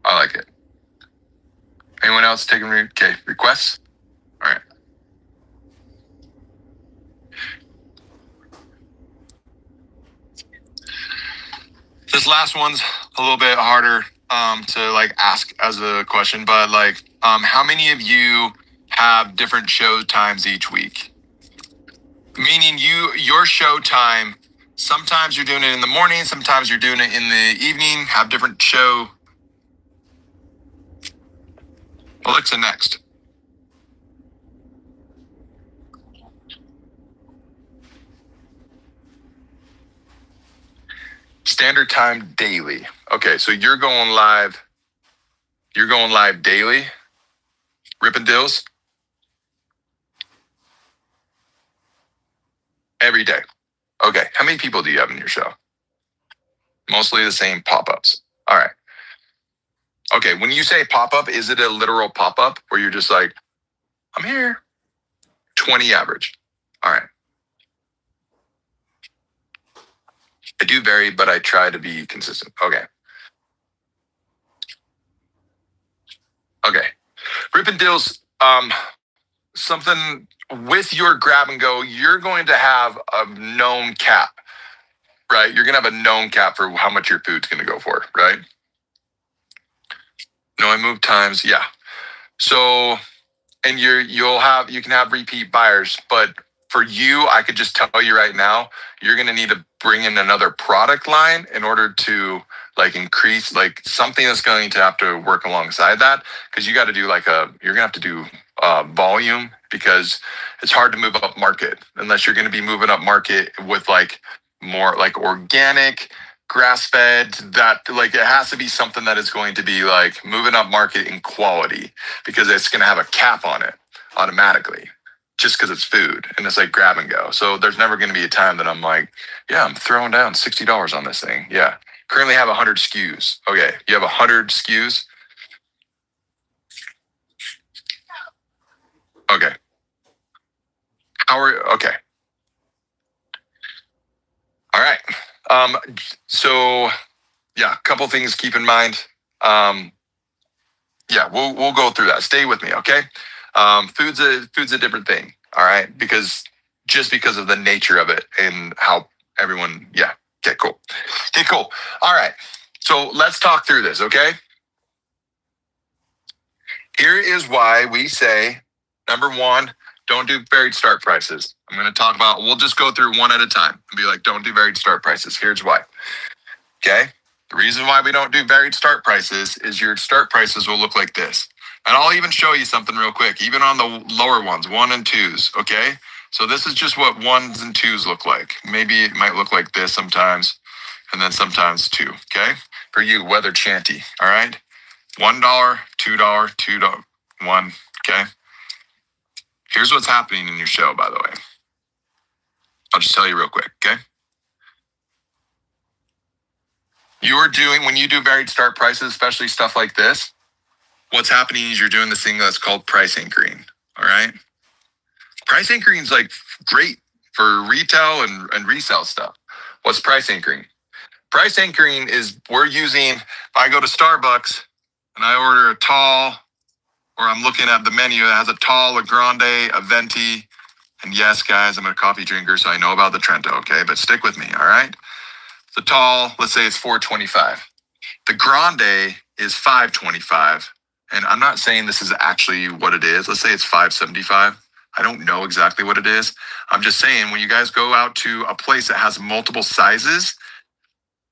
I like it. Anyone else taking requests? All right. This last one's a little bit harder to like ask as a question, but like, how many of you have different show times each week? Meaning your show time, sometimes you're doing it in the morning, sometimes you're doing it in the evening, have different show. Alexa, next. Standard time daily. Okay, so you're going live daily. Rip and Deals. Every day. Okay, how many people do you have in your show? Mostly the same pop-ups. All right. Okay, when you say pop-up, is it a literal pop-up where you're just like, I'm here? 20 average. All right. I do vary, but I try to be consistent. Okay. Okay. Rip and Deals, something with your grab and go, you're going to have a known cap, right? You're going to have a known cap for how much your food's going to go for, right? No, I move times. Yeah. So, and you can have repeat buyers, but for you, I could just tell you right now, you're going to need to bring in another product line in order to like increase like something that's going to have to work alongside that. Cause you got to do you're gonna have to do volume, because it's hard to move up market unless you're going to be moving up market with like more like organic, grass fed, that like it has to be something that is going to be like moving up market in quality, because it's going to have a cap on it automatically just because it's food and it's like grab and go. So there's never going to be a time that I'm like, yeah, I'm throwing down $60 on this thing. Yeah. Currently have 100 SKUs. Okay. You have 100 SKUs. Okay. Okay. All right. So yeah, a couple things to keep in mind. Yeah, we'll go through that. Stay with me, okay? Food's a different thing, all right? Because of the nature of it and how everyone, yeah. Okay, cool. All right. So let's talk through this, okay? Here is why we say, number one, don't do varied start prices. I'm going to talk about, we'll just go through one at a time and be like, don't do varied start prices. Here's why. Okay? The reason why we don't do varied start prices is your start prices will look like this. And I'll even show you something real quick, even on the lower ones, 1 and 2s, okay? So this is just what 1s and 2s look like. Maybe it might look like this sometimes, and then sometimes 2, okay? For you, weather chanty, all right? $1, $2, $2, 1, okay? Here's what's happening in your show, by the way. I'll just tell you real quick, okay? You're doing, when you do varied start prices, especially stuff like this, what's happening is you're doing this thing that's called price anchoring, all right? Price anchoring is like great for retail and resale stuff. What's price anchoring? Price anchoring is we're using, if I go to Starbucks and I order a tall, or I'm looking at the menu that has a tall, a grande, a venti, and yes, guys, I'm a coffee drinker, so I know about the Trento, okay? But stick with me, all right? The tall, let's say it's $4.25. The grande is $5.25. And I'm not saying this is actually what it is. Let's say it's $5.75. I don't know exactly what it is. I'm just saying when you guys go out to a place that has multiple sizes,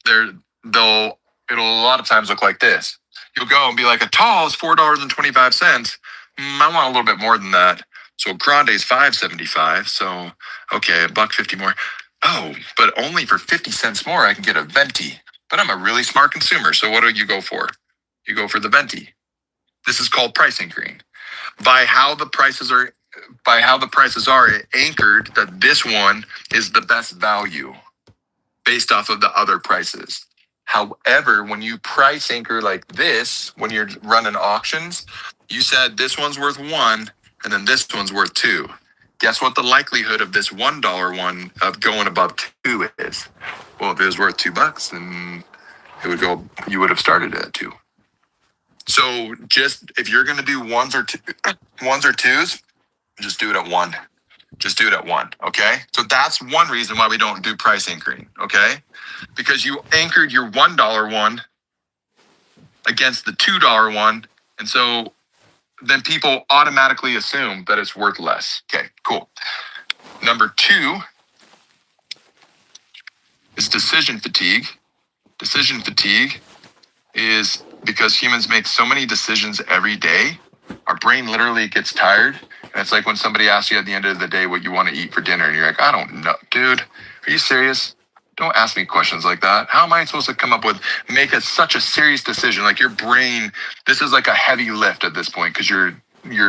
it'll a lot of times look like this. You'll go and be like, a tall is $4.25. I want a little bit more than that. So a grande is $5.75. So okay, $1.50 more. Oh, but only for 50 cents more I can get a venti. But I'm a really smart consumer. So what do you go for? You go for the venti. This is called price anchoring. By how the prices are anchored that this one is the best value based off of the other prices. However, when you price anchor like this, when you're running auctions, you said this one's worth 1 and then this one's worth 2. Guess what the likelihood of this $1 one of going above 2 is? Well, if it was worth $2, then you would have started at 2. So just if you're going to do ones or 2s, just do it at 1. Just do it at 1. Okay. So that's one reason why we don't do price anchoring. Okay. Because you anchored your $1 one against the $2 one. And so then people automatically assume that it's worth less. Okay, cool. Number 2 is decision fatigue. Decision fatigue is because humans make so many decisions every day, our brain literally gets tired. And it's like when somebody asks you at the end of the day what you want to eat for dinner, and you're like, I don't know, dude, are you serious? Don't ask me questions like that. How am I supposed to make such a serious decision? Like your brain, this is like a heavy lift at this point because you're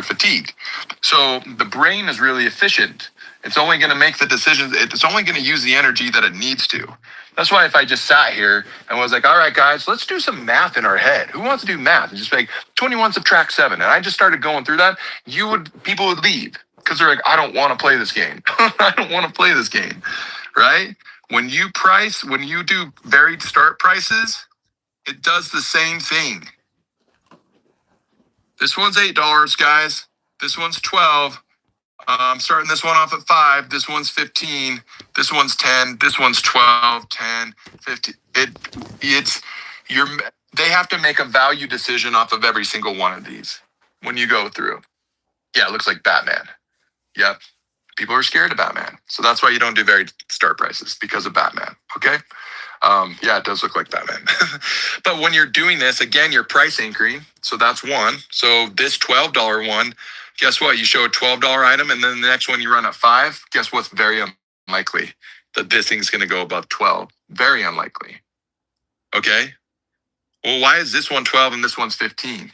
fatigued. So the brain is really efficient. It's only going to make the decisions. It's only going to use the energy that it needs to. That's why if I just sat here and was like, all right, guys, let's do some math in our head. Who wants to do math? And just like 21 subtract 7. And I just started going through that. People would leave because they're like, I don't want to play this game. I don't want to play this game. Right? When you do varied start prices, it does the same thing. This one's $8, guys. This one's 12. I'm starting this one off at 5. This one's 15. This one's 10. This one's 12, 10, 15. They have to make a value decision off of every single one of these when you go through. Yeah, it looks like Batman. Yep. People are scared of Batman. So that's why you don't do varied start prices, because of Batman. Okay. Yeah, it does look like Batman. But when you're doing this, again, you're price anchoring. So that's 1. So this $12 one, guess what? You show a $12 item and then the next one you run at 5. Guess what's very unlikely? That this thing's going to go above 12. Very unlikely. Okay. Well, why is this one 12 and this one's 15?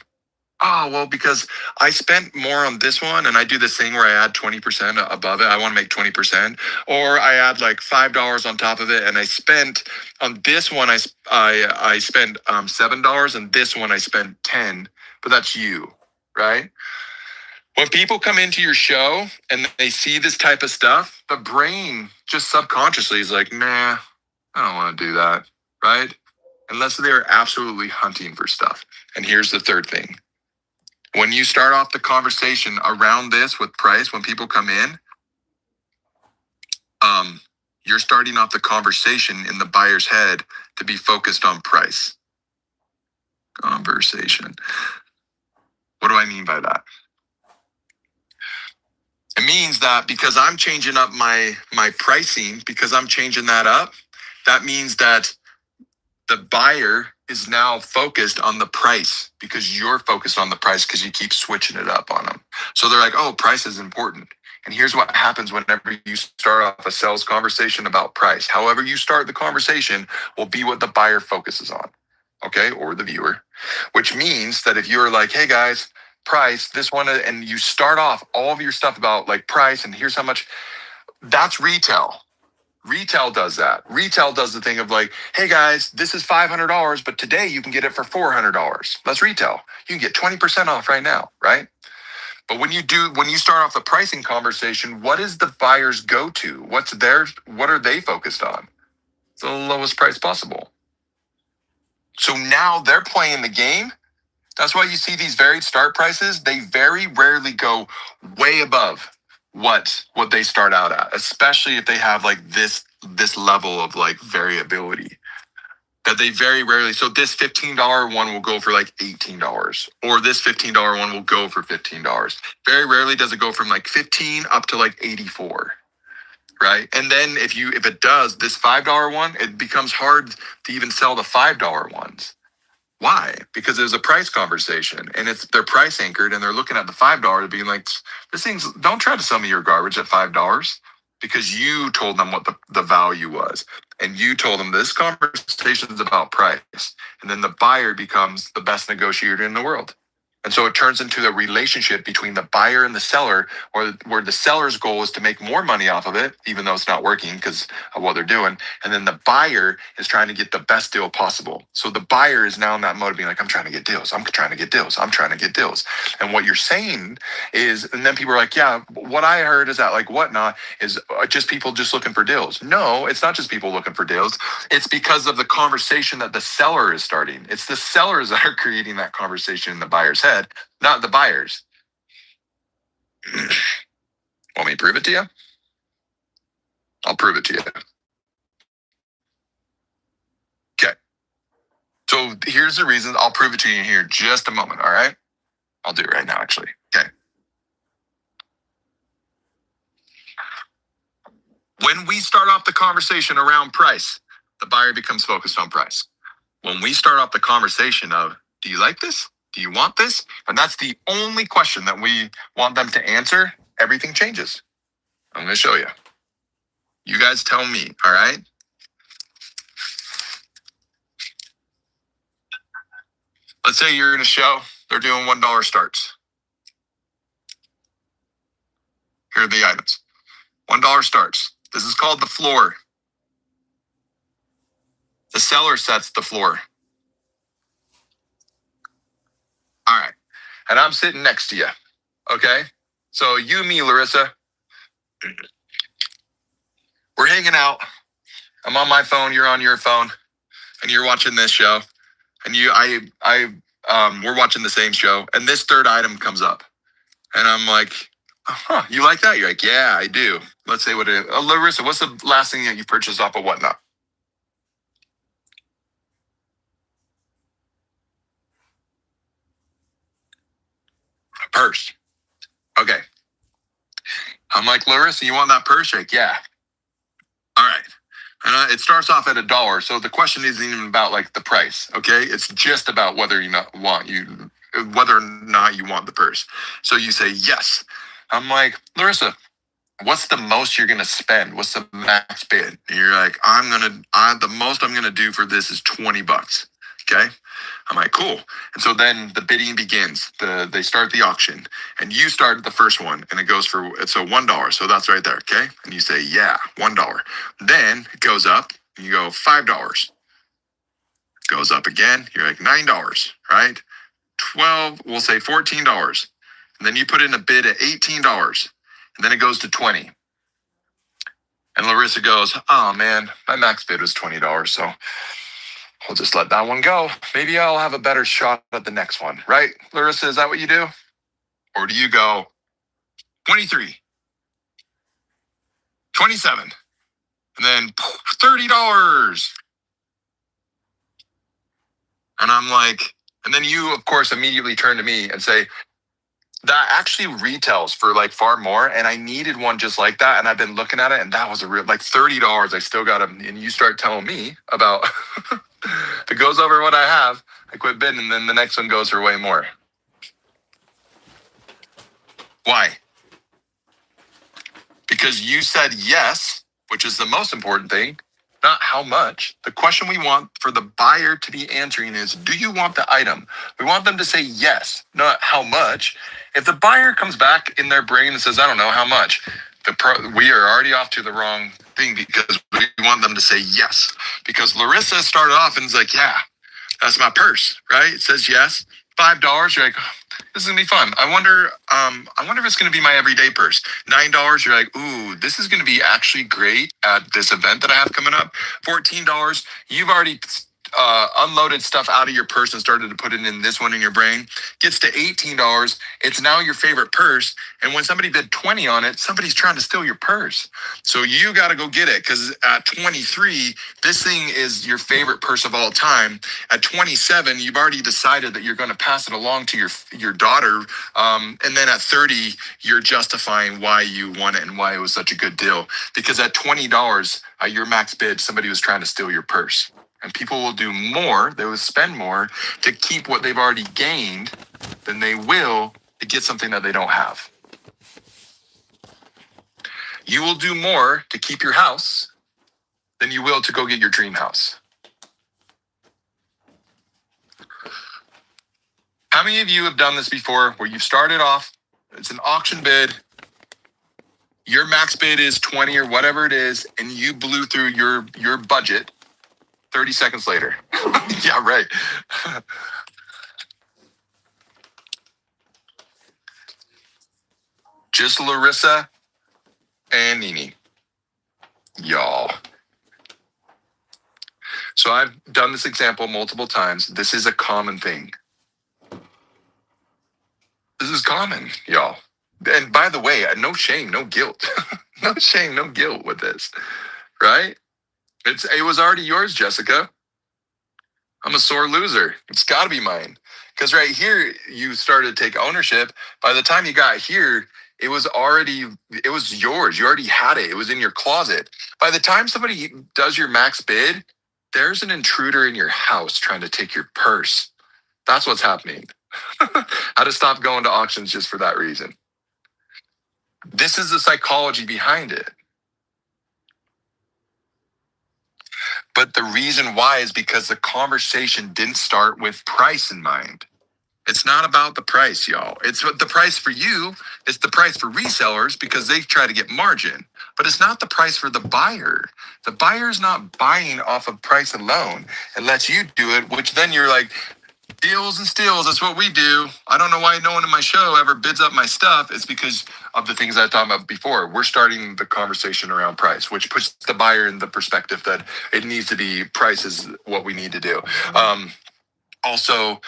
Oh, well, because I spent more on this one and I do this thing where I add 20% above it. I want to make 20%, or I add like $5 on top of it. And I spent on this one, I spent $7, and this one I spent 10, but that's you, right? When people come into your show and they see this type of stuff, the brain just subconsciously is like, nah, I don't want to do that, right? Unless they're absolutely hunting for stuff. And here's the third thing. When you start off the conversation around this with price, when people come in, you're starting off the conversation in the buyer's head to be focused on price. conversation. What do I mean by that? It means that because I'm changing up my pricing, because I'm changing that up, that means that the buyer is now focused on the price because you're focused on the price because you keep switching it up on them. So they're like, oh, price is important. And here's what happens whenever you start off a sales conversation about price. However you start the conversation will be what the buyer focuses on, okay, or the viewer, which means that if you're like, hey guys, price, this one, and you start off all of your stuff about like price and here's how much, that's retail. Retail does that. Retail does the thing of like, hey guys, this is $500, but today you can get it for $400. That's retail. You can get 20% off right now, right? But when you start off the pricing conversation, what is the buyer's go-to? What are they focused on? The lowest price possible. So now they're playing the game. That's why you see these varied start prices. They very rarely go way above what they start out at, especially if they have like this level of like variability. That they very rarely. So this $15 one will go for like $18, or this $15 one will go for $15. Very rarely does it go from like 15 up to like 84. Right. And then if it does, this $5 one, it becomes hard to even sell the $5 ones. Why? Because there's a price conversation and they're price anchored and they're looking at the $5 being like, don't try to sell me your garbage at $5 because you told them what the value was. And you told them this conversation is about price. And then the buyer becomes the best negotiator in the world. And so it turns into the relationship between the buyer and the seller, where the seller's goal is to make more money off of it, even though it's not working because of what they're doing. And then the buyer is trying to get the best deal possible. So the buyer is now in that mode of being like, I'm trying to get deals. I'm trying to get deals. I'm trying to get deals. And what you're saying is, and then people are like, yeah, what I heard is that like whatnot is just people just looking for deals. No, it's not just people looking for deals. It's because of the conversation that the seller is starting. It's the sellers that are creating that conversation in the buyer's head, not the buyers. Want me to prove it to you? I'll prove it to you. Okay. So here's the reason. I'll prove it to you in here in just a moment. All right. I'll do it right now, actually. Okay. When we start off the conversation around price, the buyer becomes focused on price. When we start off the conversation of, do you like this? Do you want this? And that's the only question that we want them to answer, everything changes. I'm going to show you. You guys tell me, all right? Let's say you're in a show, they're doing $1 starts. Here are the items. $1 starts. This is called the floor. The seller sets the floor. All right. And I'm sitting next to you. Okay. So you and me, Larissa, we're hanging out. I'm on my phone. You're on your phone and you're watching this show and we're watching the same show. And this third item comes up and I'm like, you like that? You're like, yeah, I do. Let's say what it is. Larissa, what's the last thing that you purchased off of Whatnot? A purse. Okay. I'm like, Larissa, you want that purse? You're like, yeah. All right. And it starts off at $1. So the question isn't even about like the price. Okay. It's just about whether whether or not you want the purse. So you say yes. I'm like, Larissa, what's the most you're gonna spend? What's the max bid? And you're like, the most I'm gonna do for this is $20. Okay. I'm like, cool. And so then the bidding begins. They start the auction, and you start the first one, and it goes for it's a $1. So that's right there. Okay. And you say, yeah, $1. Then it goes up. And you go $5. Goes up again. You're like $9, right? 12. We'll say $14. And then you put in a bid at $18, and then it goes to 20. And Larissa goes, oh man, my max bid was $20. So I'll just let that one go. Maybe I'll have a better shot at the next one, right? Larissa, is that what you do? Or do you go 23, 27, and then $30? And I'm like, And then you, of course, immediately turn to me and say, that actually retails for like far more. And I needed one just like that. And I've been looking at it, and that was a real, like $30. I still got them. And you start telling me about, if it goes over what I have, I quit bidding. And then the next one goes for way more. Why? Because you said yes, which is the most important thing, not how much. The question we want for the buyer to be answering is, do you want the item? We want them to say yes, not how much. If the buyer comes back in their brain and says, I don't know how much, we are already off to the wrong thing, because we want them to say yes. Because Larissa started off and is like, yeah, that's my purse, right? It says yes. $5, you're like, oh, this is gonna be fun. I wonder if it's gonna be my everyday purse. $9, you're like, ooh, this is gonna be actually great at this event that I have coming up. $14, you've already unloaded stuff out of your purse and started to put it in this one in your brain. Gets to $18, it's now your favorite purse. And when somebody bid 20 on it, somebody's trying to steal your purse. So you got to go get it, because at 23, this thing is your favorite purse of all time. At 27, you've already decided that you're going to pass it along to your daughter. And then at 30, you're justifying why you won it and why it was such a good deal. Because at $20, your max bid, somebody was trying to steal your purse. And people will do more, they will spend more to keep what they've already gained than they will to get something that they don't have. You will do more to keep your house than you will to go get your dream house. How many of you have done this before, where you've started off, it's an auction bid, your max bid is 20 or whatever it is, and you blew through your budget 30 seconds later? Yeah, right. Just Larissa and Nini, y'all. So I've done this example multiple times. This is a common thing. This is common, y'all. And by the way, no shame, no guilt. No shame, no guilt with this, right? It was already yours, Jessica. I'm a sore loser. It's got to be mine. Because right here, you started to take ownership. By the time you got here, it was yours. You already had it. It was in your closet. By the time somebody does your max bid, there's an intruder in your house trying to take your purse. That's what's happening. How to stop going to auctions just for that reason. This is the psychology behind it. But the reason why is because the conversation didn't start with price in mind. It's not about the price, y'all. It's the price for you. It's the price for resellers, because they try to get margin. But it's not the price for the buyer. The buyer's not buying off of price alone. It lets you do it, which then you're like, deals and steals, that's what we do. I don't know why no one in my show ever bids up my stuff. It's because of the things I talked about before. We're starting the conversation around price, which puts the buyer in the perspective that it needs to be, price is what we need to do. Also,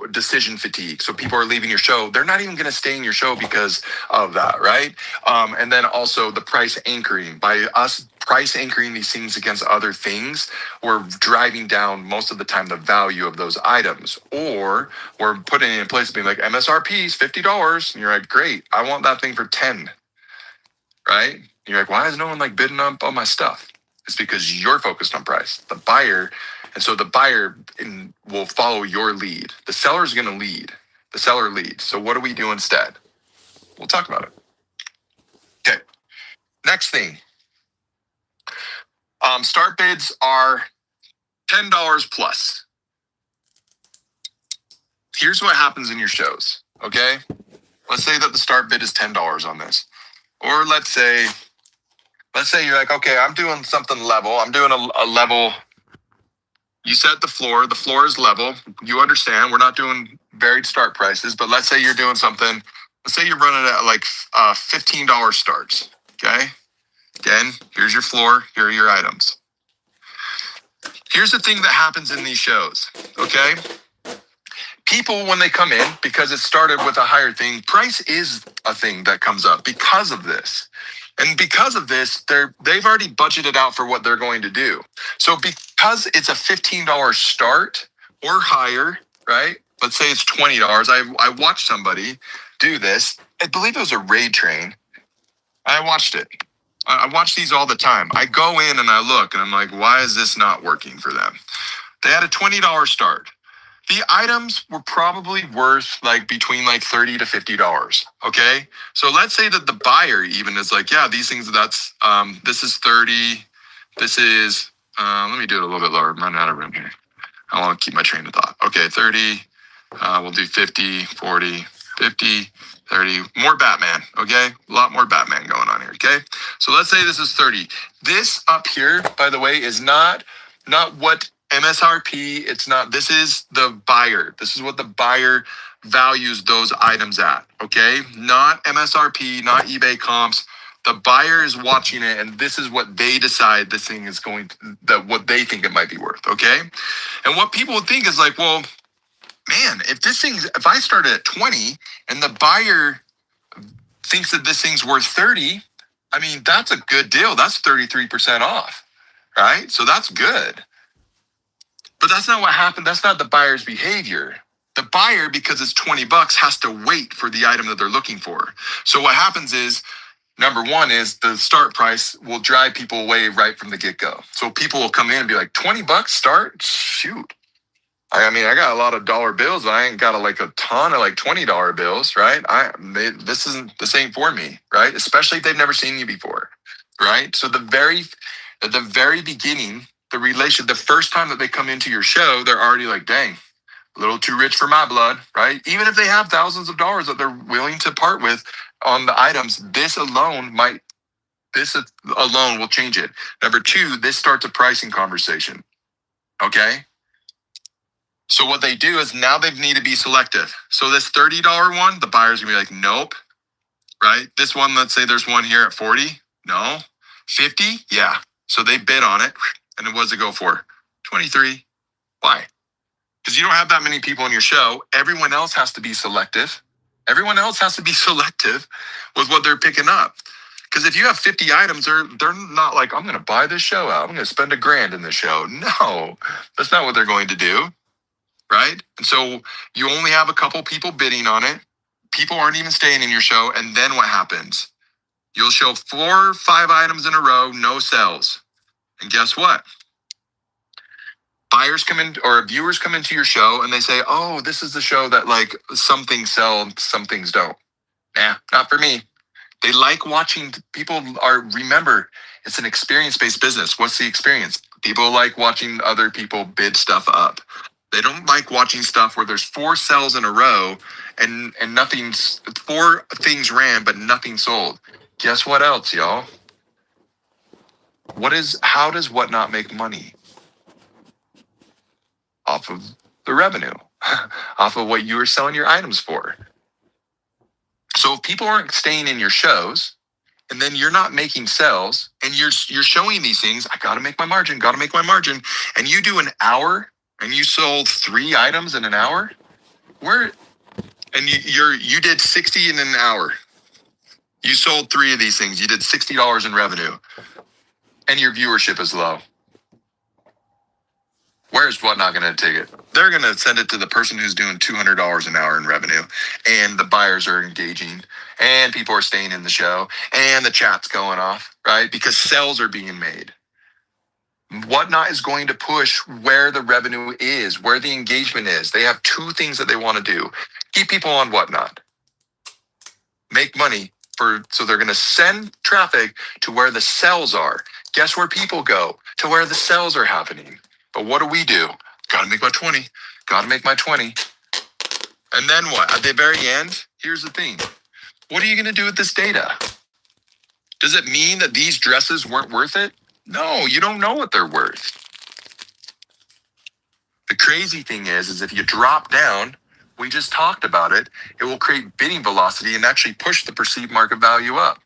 decision fatigue. So people are leaving your show. They're not even going to stay in your show because of that, right? And then also the price anchoring. By us price anchoring these things against other things, we're driving down most of the time the value of those items. Or we're putting it in place of being like, MSRP is $50. And you're like, great, I want that thing for 10, right? And you're like, why is no one like bidding up on my stuff? It's because you're focused on price. The buyer, and so the buyer will follow your lead. The seller's going to lead. The seller leads. So what do we do instead? We'll talk about it. Okay. Next thing. Start bids are $10 plus. Here's what happens in your shows. Okay. Let's say that the start bid is $10 on this. Or let's say you're like, okay, I'm doing something level. I'm doing a level. You set the floor is level. You understand, we're not doing varied start prices, but let's say you're doing something, let's say you're running at like $15 starts, okay? Again, here's your floor, here are your items. Here's the thing that happens in these shows, okay? People, when they come in, because it started with a higher thing, price is a thing that comes up because of this. And because of this, they've already budgeted out for what they're going to do. So because it's a $15 start or higher, right? let's say it's $20. I watched somebody do this. I believe it was a raid train. I watched it. I watch these all the time. I go in and I look and I'm like, why is this not working for them? They had a $20 start. The items were probably worth like between like $30 to $50. Okay. So let's say that the buyer even is like, yeah, these things this is 30. This is, let me do it a little bit lower. I'm running out of room here. I want to keep my train of thought. Okay. 30, we'll do 50, 40, 50, 30, more Batman. Okay. A lot more Batman going on here. Okay. So let's say this is 30. This up here, by the way, is not what MSRP. It's not, this is the buyer. This is what the buyer values those items at. Okay. Not MSRP, not eBay comps. The buyer is watching it and this is what they decide this thing is going to, that what they think it might be worth. Okay. And what people would think is like, well, man, if I started at 20 and the buyer thinks that this thing's worth 30, I mean, that's a good deal. That's 33% off, right? So that's good. But that's not what happened. That's not the buyer's behavior. The buyer, because it's $20, has to wait for the item that they're looking for. So what happens is, number one is the start price will drive people away right from the get-go. So people will come in and be like, $20 start? Shoot. I mean, I got a lot of dollar bills, but I ain't got a ton of like $20 bills, right? This ain't for me, right? Especially if they've never seen you before, right? So at the very beginning, the first time that they come into your show, they're already like, dang, a little too rich for my blood, right? Even if they have thousands of dollars that they're willing to part with on the items, this alone will change it. Number two, this starts a pricing conversation, okay? So what they do is now they need to be selective. So this $30 one, the buyer's gonna be like, nope, right? This one, let's say there's one here at 40. No. 50? Yeah. So they bid on it. And then what does it go for? 23. Why? Because you don't have that many people in your show. Everyone else has to be selective. Everyone else has to be selective with what they're picking up. Because if you have 50 items, they're not like, I'm going to buy this show out. I'm going to spend $1,000 in this show. No, that's not what they're going to do. Right? And so you only have a couple people bidding on it. People aren't even staying in your show. And then what happens? You'll show 4 or 5 items in a row, no sales. And guess what? Buyers come in or viewers come into your show and they say, oh, this is the show that like some things sell, some things don't. Nah, not for me. They like watching remember, it's an experience-based business. What's the experience? People like watching other people bid stuff up. They don't like watching stuff where there's 4 sales in a row and 4 things ran, but nothing sold. Guess what else, y'all? How does Whatnot make money? Off of the revenue, off of what you are selling your items for. So if people aren't staying in your shows, and then you're not making sales, and you're showing these things, I gotta make my margin, and you do an hour, and you sold 3 items in an hour, you did 60 in an hour. You sold 3 of these things. You did $60 in revenue, and your viewership is low. Where's Whatnot going to take it? They're going to send it to the person who's doing $200 an hour in revenue, and the buyers are engaging, and people are staying in the show, and the chat's going off, right? Because sales are being made. Whatnot is going to push where the revenue is, where the engagement is. They have 2 things that they want to do. Keep people on Whatnot. Make money so they're going to send traffic to where the sales are. Guess where people go? To where the sales are happening. But what do? Got to make my 20. Got to make my 20. And then what? At the very end, here's the thing. What are you going to do with this data? Does it mean that these dresses weren't worth it? No, you don't know what they're worth. The crazy thing is if you drop down, we just talked about it, it will create bidding velocity and actually push the perceived market value up.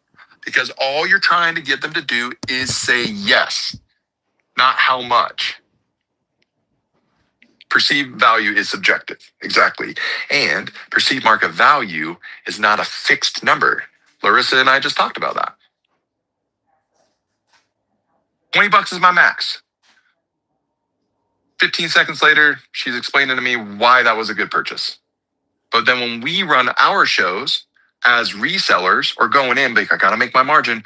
Because all you're trying to get them to do is say yes, not how much. Perceived value is subjective, exactly. And perceived market value is not a fixed number. Larissa and I just talked about that. $20 is my max. 15 seconds later, she's explaining to me why that was a good purchase. But then when we run our shows as resellers or going in, like, I got to make my margin,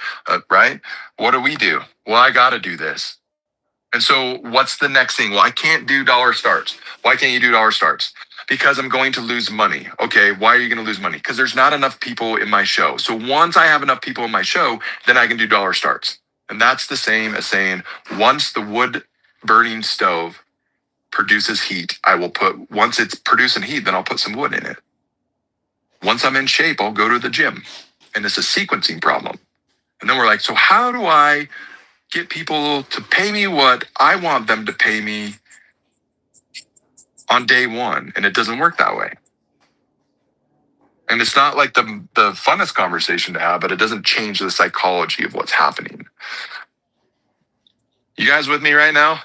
right? What do? Well, I got to do this. And so what's the next thing? Well, I can't do dollar starts. Why can't you do dollar starts? Because I'm going to lose money. Okay, why are you going to lose money? Because there's not enough people in my show. So once I have enough people in my show, then I can do dollar starts. And that's the same as saying, once the wood burning stove produces heat, once it's producing heat, then I'll put some wood in it. Once I'm in shape, I'll go to the gym. And it's a sequencing problem. And then we're like, so how do I get people to pay me what I want them to pay me on day one? And it doesn't work that way. And it's not like the funnest conversation to have, but it doesn't change the psychology of what's happening. You guys with me right now?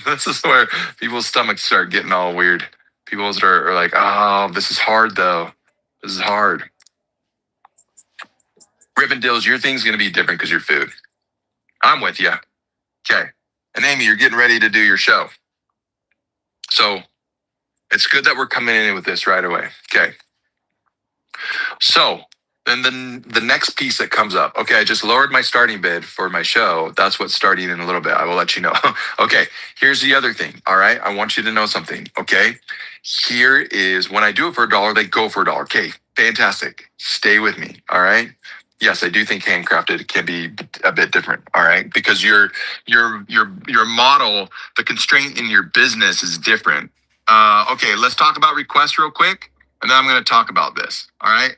This is where people's stomachs start getting all weird. People are like, oh, this is hard though. This is hard. Ribbon Dills, your thing's going to be different because you're food. I'm with you. Okay. And Amy, you're getting ready to do your show. So it's good that we're coming in with this right away. Okay. So then the next piece that comes up. Okay, I just lowered my starting bid for my show. That's what's starting in a little bit. I will let you know. Okay, here's the other thing. All right, I want you to know something. Okay, here is when I do it for $1, they go for $1. Okay, fantastic. Stay with me. All right. Yes, I do think handcrafted can be a bit different. All right, because your model, the constraint in your business is different. Okay, let's talk about requests real quick, and then I'm going to talk about this. All right.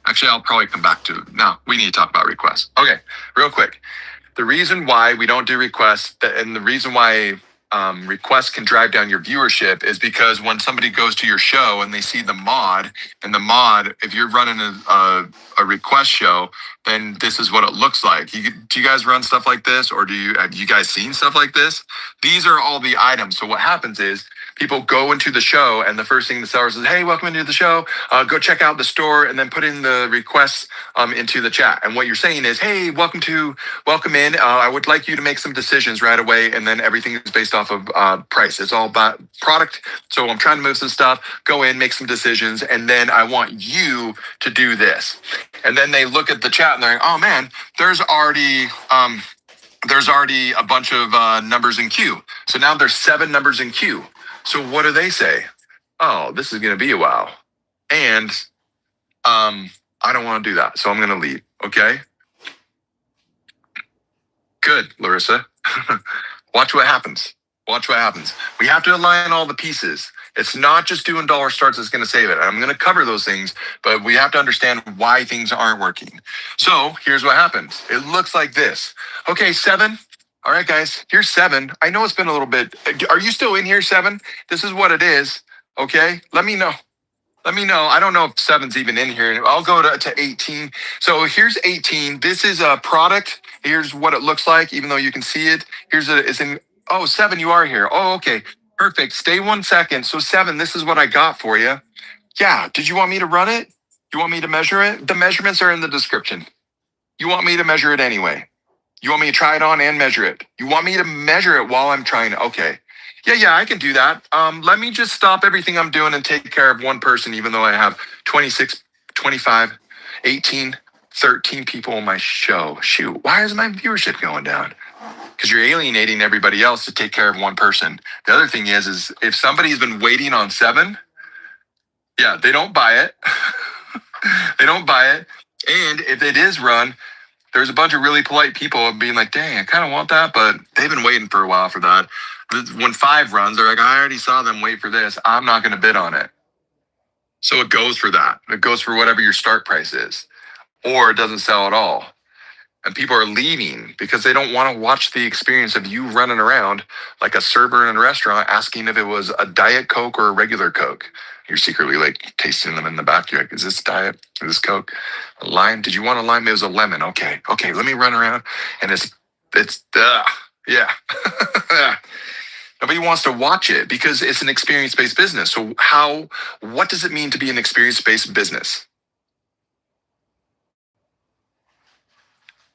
Actually, I'll probably come back to it. No, we need to talk about requests. Okay, real quick. The reason why we don't do requests, and the reason why requests can drive down your viewership is because when somebody goes to your show and they see the mod, if you're running a request show, then this is what it looks like. Do you guys run stuff like this, or have you guys seen stuff like this? These are all the items. So what happens is people go into the show, and the first thing the seller says, hey, welcome into the show. Go check out the store, and then put in the requests into the chat. And what you're saying is, hey, welcome in. I would like you to make some decisions right away. And then everything is based off of price. It's all about product. So I'm trying to move some stuff, go in, make some decisions. And then I want you to do this. And then they look at the chat and they're like, oh man, there's already a bunch of numbers in queue. So now there's 7 numbers in queue. So what do they say? Oh, this is going to be a while. And I don't want to do that. So I'm going to leave. Okay. Good, Larissa. Watch what happens. We have to align all the pieces. It's not just doing dollar starts that's going to save it. I'm going to cover those things, but we have to understand why things aren't working. So here's what happens. It looks like this. Okay, 7. All right, guys, here's 7. I know it's been a little bit. Are you still in here, 7? This is what it is. Okay, let me know. I don't know if 7's even in here. I'll go to 18. So here's 18. This is a product. Here's what it looks like, even though you can see it. It's in. Oh, 7, you are here. Oh, okay. Perfect. Stay 1 second. So 7, this is what I got for you. Yeah. Did you want me to run it? You want me to measure it? The measurements are in the description. You want me to measure it anyway. You want me to try it on and measure it. You want me to measure it while I'm trying to, okay. Yeah, I can do that. Let me just stop everything I'm doing and take care of one person, even though I have 26, 25, 18, 13 people on my show. Shoot, why is my viewership going down? Because you're alienating everybody else to take care of one person. The other thing is if somebody's been waiting on 7, yeah, they don't buy it. They don't buy it. And if it is run, there's a bunch of really polite people being like, dang, I kind of want that, but they've been waiting for a while for that. When 5 runs, they're like, I already saw them wait for this. I'm not going to bid on it. So it goes for that. It goes for whatever your start price is, or it doesn't sell at all. And people are leaving because they don't want to watch the experience of you running around like a server in a restaurant asking if it was a Diet Coke or a regular Coke. You're secretly like tasting them in the back. You're like, is this Diet? Is this Coke? A lime? Did you want a lime? It was a lemon. Okay, let me run around. And yeah. Nobody wants to watch it because it's an experience-based business. So what does it mean to be an experience-based business?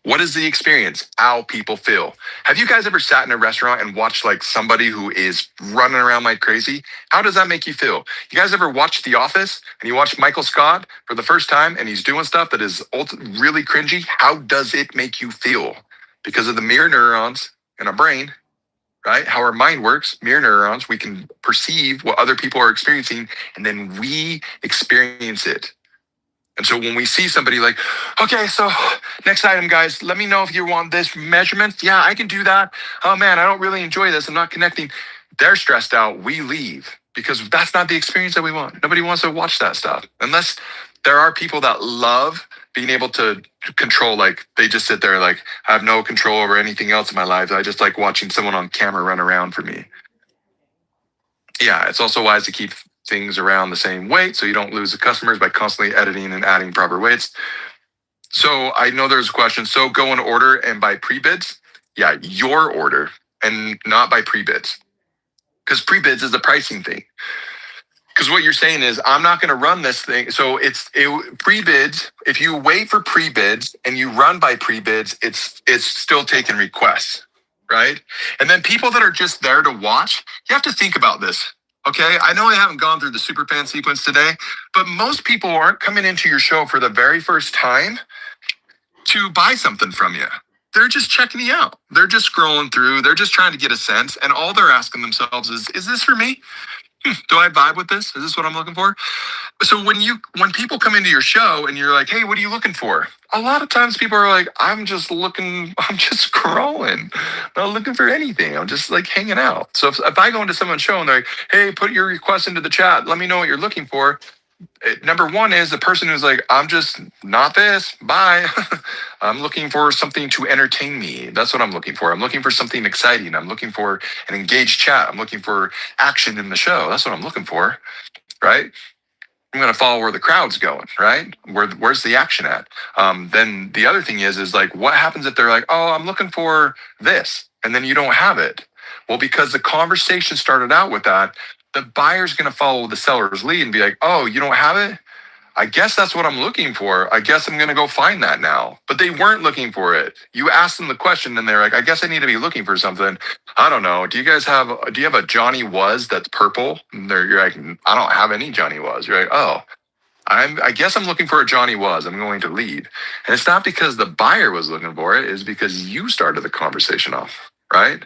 What is the experience? How people feel. Have you guys ever sat in a restaurant and watched like somebody who is running around like crazy? How does that make you feel? You guys ever watch The Office and you watch Michael Scott for the first time and he's doing stuff that is really cringy? How does it make you feel? Because of the mirror neurons in our brain, right? How our mind works, mirror neurons, we can perceive what other people are experiencing and then we experience it. And so when we see somebody like, okay, so next item, guys, let me know if you want this measurement. Yeah, I can do that. Oh man, I don't really enjoy this. I'm not connecting. They're stressed out. We leave because that's not the experience that we want. Nobody wants to watch that stuff unless there are people that love being able to control, like they just sit there like, I have no control over anything else in my life. I just like watching someone on camera run around for me. Yeah, it's also wise to keep things around the same weight so you don't lose the customers by constantly editing and adding proper weights. So I know there's a question. So go in order and buy pre-bids? Yeah, your order and not by pre-bids. Because pre-bids is the pricing thing. Because what you're saying is, I'm not going to run this thing. So pre-bids. If you wait for pre-bids and you run by pre-bids, it's still taking requests, right? And then people that are just there to watch, you have to think about this. Okay, I know I haven't gone through the super fan sequence today, but most people aren't coming into your show for the very first time to buy something from you. They're just checking you out. They're just scrolling through. They're just trying to get a sense. And all they're asking themselves is this for me? Do I vibe with this? Is this what I'm looking for? So when people come into your show and you're like, hey, what are you looking for? A lot of times people are like, I'm just scrolling. I'm not looking for anything. I'm just like hanging out. So if I go into someone's show and they're like, hey, put your request into the chat. Let me know what you're looking for. Number one is the person who's like, I'm just not this. Bye. I'm looking for something to entertain me. That's what I'm looking for. I'm looking for something exciting. I'm looking for an engaged chat. I'm looking for action in the show. That's what I'm looking for. Right. I'm going to follow where the crowd's going, right? Where's the action at? Then the other thing is like, what happens if they're like, oh, I'm looking for this, and then you don't have it? Well, because the conversation started out with that, the buyer's going to follow the seller's lead and be like, oh, you don't have it? I guess that's what I'm looking for. I guess I'm going to go find that now. But they weren't looking for it. You asked them the question and they're like, I guess I need to be looking for something. I don't know. Do you have a Johnny Was that's purple? And you're like, I don't have any Johnny Was. You're like, oh, I guess I'm looking for a Johnny Was. I'm going to lead. And it's not because the buyer was looking for it. It's because you started the conversation off, right?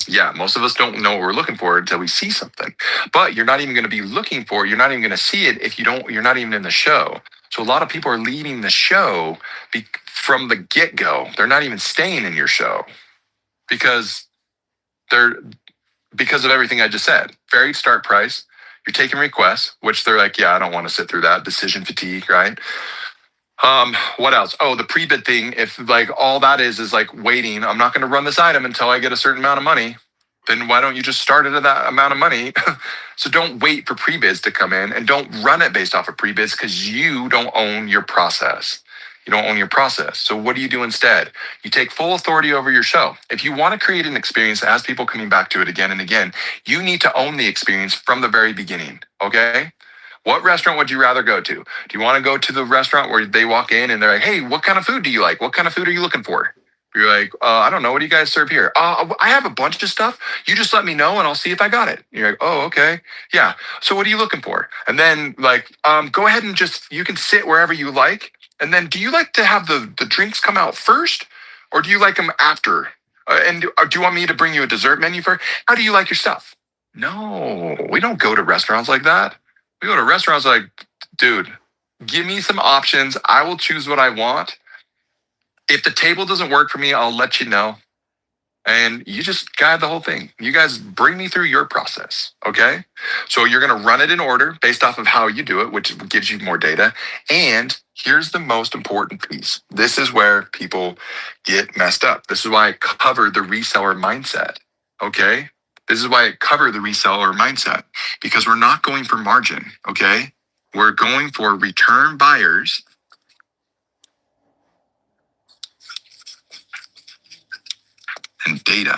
Yeah, most of us don't know what we're looking for until we see something. But you're not even going to be looking for it. You're not even going to see it if you're not even in the show. So a lot of people are leaving the show from the get-go. They're not even staying in your show because of everything I just said. Varied start price. You're taking requests, which they're like, yeah, I don't want to sit through that. Decision fatigue, right? What else? Oh, the pre-bid thing. If like all that is like waiting, I'm not going to run this item until I get a certain amount of money. Then why don't you just start it at that amount of money? So don't wait for pre-bids to come in and don't run it based off of pre-bids because you don't own your process. You don't own your process. So what do you do instead? You take full authority over your show. If you want to create an experience that has people coming back to it again and again, you need to own the experience from the very beginning. Okay? What restaurant would you rather go to? Do you want to go to the restaurant where they walk in and they're like, hey, what kind of food do you like? What kind of food are you looking for? You're like, I don't know. What do you guys serve here? I have a bunch of stuff. You just let me know and I'll see if I got it. You're like, oh, okay. Yeah. So what are you looking for? And then like, go ahead and you can sit wherever you like. And then do you like to have the drinks come out first or do you like them after? And do you want me to bring you a dessert menu first? How do you like your stuff? No, we don't go to restaurants like that. We go to restaurants like, dude, give me some options. I will choose what I want. If the table doesn't work for me, I'll let you know. And you just guide the whole thing. You guys bring me through your process, okay? So you're going to run it in order based off of how you do it, which gives you more data. And here's the most important piece. This is where people get messed up. This is why I covered the reseller mindset, okay? This is why I cover the reseller mindset, because we're not going for margin, okay? We're going for return buyers and data.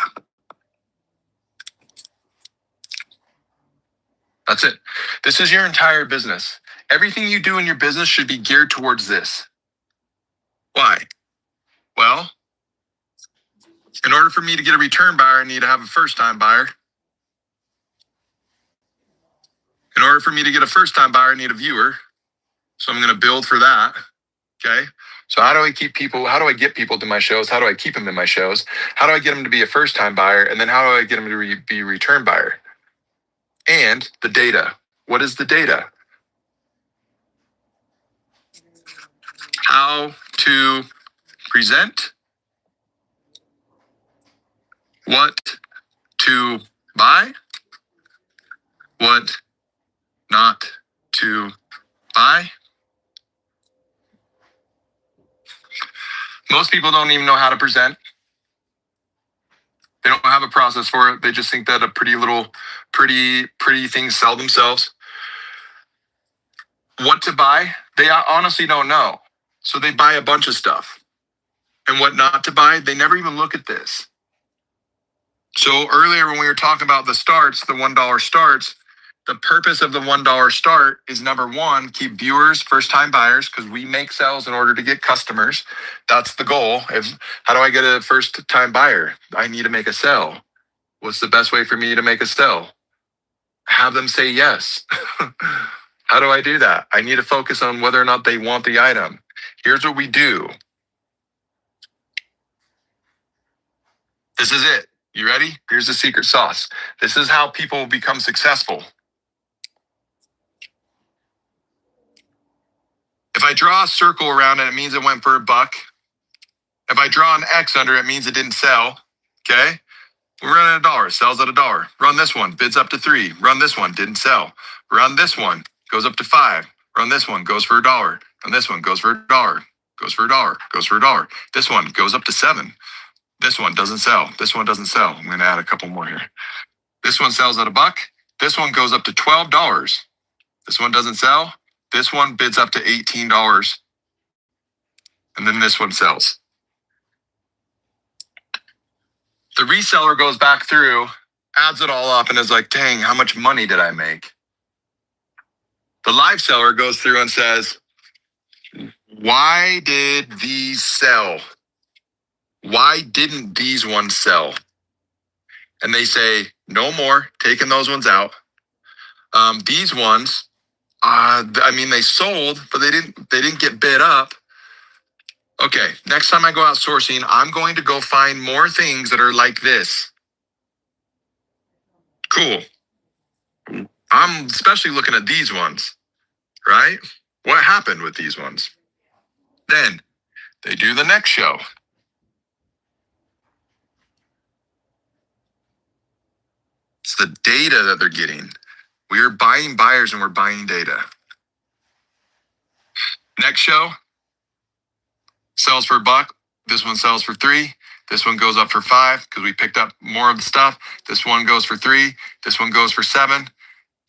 That's it. This is your entire business. Everything you do in your business should be geared towards this. Why? Well, in order for me to get a return buyer, I need to have a first-time buyer. In order for me to get a first-time buyer, I need a viewer. So I'm going to build for that. Okay. So how do I get people to my shows? How do I keep them in my shows? How do I get them to be a first-time buyer? And then how do I get them to be a return buyer? And the data. What is the data? How to present, what to buy, what not to buy. Most people don't even know how to present. They don't have a process for it. They just think that a pretty things sell themselves. What to buy, they honestly don't know. So they buy a bunch of stuff. And what not to buy, they never even look at this. So earlier when we were talking about the starts, the $1 starts, the purpose of the $1 start is number one, keep viewers, first-time buyers, because we make sales in order to get customers. That's the goal. How do I get a first-time buyer? I need to make a sale. What's the best way for me to make a sale? Have them say yes. How do I do that? I need to focus on whether or not they want the item. Here's what we do. This is it. You ready? Here's the secret sauce. This is how people become successful. If I draw a circle around it, it means it went for $1. If I draw an X under it, it means it didn't sell. Okay? We're running $1, sells at $1. Run this one, bids up to 3. Run this one, didn't sell. Run this one, goes up to 5. Run this one, goes for $1. Run this one, goes for $1. Goes for $1. Goes for $1. This one goes up to 7. This one doesn't sell. This one doesn't sell. I'm going to add a couple more here. This one sells at $1. This one goes up to $12. This one doesn't sell. This one bids up to $18. And then this one sells. The reseller goes back through, adds it all up, and is like, dang, how much money did I make? The live seller goes through and says, why did these sell? Why didn't these ones sell? And they say, no more, taking those ones out. These ones, they sold, but they didn't get bid up. Okay, next time I go out sourcing, I'm going to go find more things that are like this. Cool. I'm especially looking at these ones, right? What happened with these ones? Then they do the next show. It's the data that they're getting. We are buying buyers and we're buying data. Next show, sells for $1. This one sells for $3. This one goes up for $5 because we picked up more of the stuff. This one goes for $3. This one goes for $7.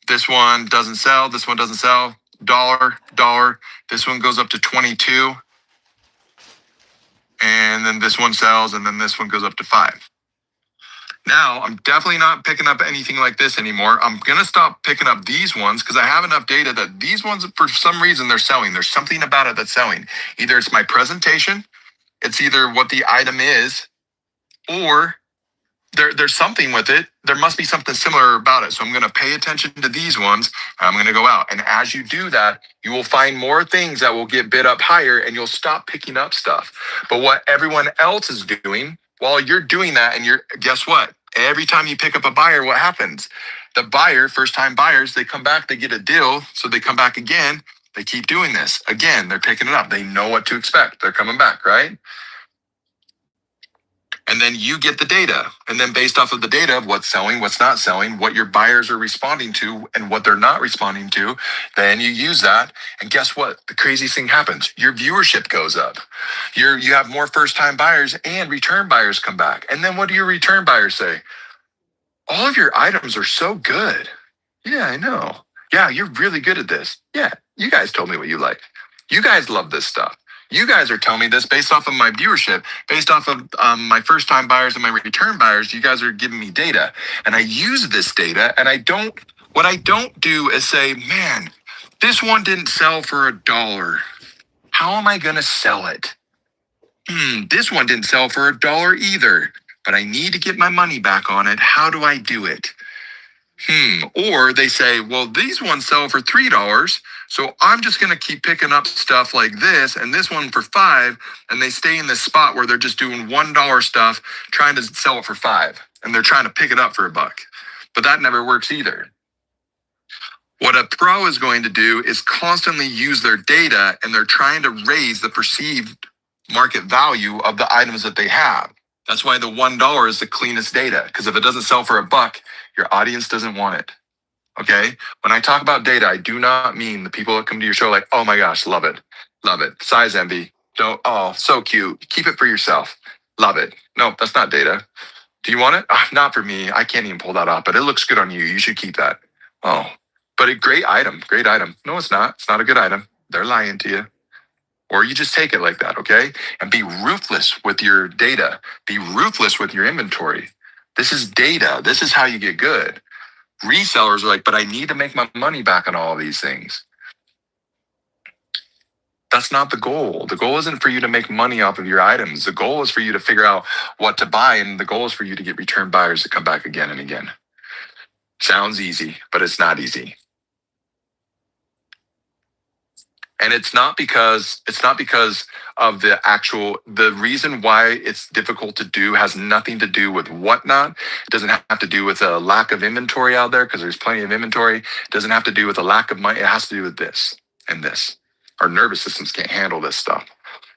This one doesn't sell. This one doesn't sell. $1. This one goes up to $22. And then this one sells, and then this one goes up to $5. Now, I'm definitely not picking up anything like this anymore. I'm going to stop picking up these ones because I have enough data that these ones, for some reason, they're selling. There's something about it that's selling. Either it's my presentation, it's either what the item is, or there's something with it. There must be something similar about it. So I'm going to pay attention to these ones. I'm going to go out. And as you do that, you will find more things that will get bid up higher and you'll stop picking up stuff. But what everyone else is doing while you're doing that, and guess what? Every time you pick up a buyer, what happens? The buyer, first-time buyers, they come back, they get a deal. So they come back again. They keep doing this. Again, they're picking it up. They know what to expect. They're coming back, right? And then you get the data. And then based off of the data of what's selling, what's not selling, what your buyers are responding to and what they're not responding to, then you use that. And guess what? The craziest thing happens. Your viewership goes up. You have more first-time buyers and return buyers come back. And then what do your return buyers say? All of your items are so good. Yeah, I know. Yeah, you're really good at this. Yeah, you guys told me what you like. You guys love this stuff. You guys are telling me this based off of my viewership, based off of my first-time buyers and my return buyers. You guys are giving me data, and I use this data. And what I don't do is say, man, this one didn't sell for $1. How am I going to sell it? This one didn't sell for $1 either, but I need to get my money back on it. How do I do it? Or they say, well, these ones sell for $3, so I'm just going to keep picking up stuff like this and this one for $5, and they stay in this spot where they're just doing $1 stuff, trying to sell it for $5, and they're trying to pick it up for $1. But that never works either. What a pro is going to do is constantly use their data, and they're trying to raise the perceived market value of the items that they have. That's why the $1 is the cleanest data, because if it doesn't sell for $1, your audience doesn't want it. Okay? When I talk about data, I do not mean the people that come to your show like, oh my gosh, love it. Love it. Size envy. Don't, oh, so cute. Keep it for yourself. Love it. No, that's not data. Do you want it? Not for me. I can't even pull that off, but it looks good on you. You should keep that. Oh, but a great item. Great item. No, it's not. It's not a good item. They're lying to you. Or you just take it like that, okay? And be ruthless with your data. Be ruthless with your inventory. This is data. This is how you get good. Resellers are like, but I need to make my money back on all of these things. That's not the goal. The goal isn't for you to make money off of your items. The goal is for you to figure out what to buy, and the goal is for you to get return buyers to come back again and again. Sounds easy, but it's not easy. And it's not because of the reason why it's difficult to do has nothing to do with whatnot. It doesn't have to do with a lack of inventory out there, because there's plenty of inventory. It doesn't have to do with a lack of money. It has to do with this and this. Our nervous systems can't handle this stuff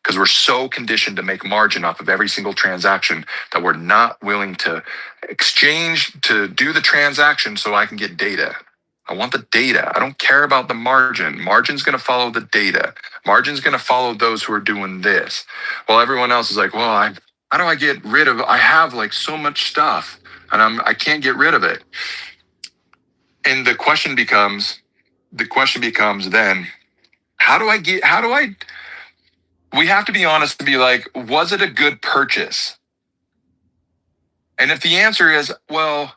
because we're so conditioned to make margin off of every single transaction that we're not willing to exchange to do the transaction so I can get data. I want the data. I don't care about the margin. Margin's going to follow the data. Margin's going to follow those who are doing this. While everyone else is like, well, how do I get rid of, I have like so much stuff and I can't get rid of it. And the question becomes then, we have to be honest to be like, was it a good purchase? And if the answer is, well,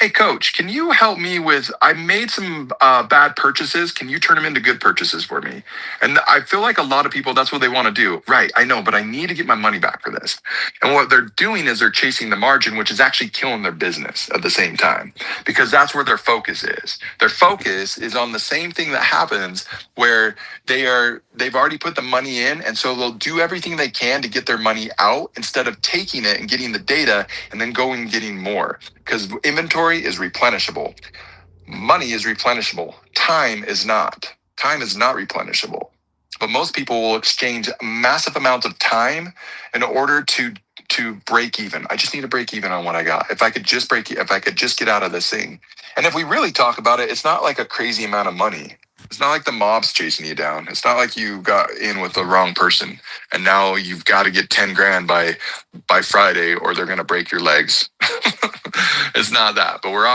hey coach, can you help me with, I made some bad purchases. Can you turn them into good purchases for me? And I feel like a lot of people, that's what they want to do. Right, I know, but I need to get my money back for this. And what they're doing is they're chasing the margin, which is actually killing their business at the same time, because that's where their focus is. Their focus is on the same thing that happens where they've already put the money in, and so they'll do everything they can to get their money out instead of taking it and getting the data and then going and getting more. Because inventory is replenishable. Money is replenishable. Time is not. Time is not replenishable. But most people will exchange massive amounts of time in order to break even. I just need to break even on what I got. If I could just get out of this thing. And if we really talk about it, it's not like a crazy amount of money. It's not like the mob's chasing you down. It's not like you got in with the wrong person and now you've got to get 10 grand by Friday or they're going to break your legs. It's not that, but we're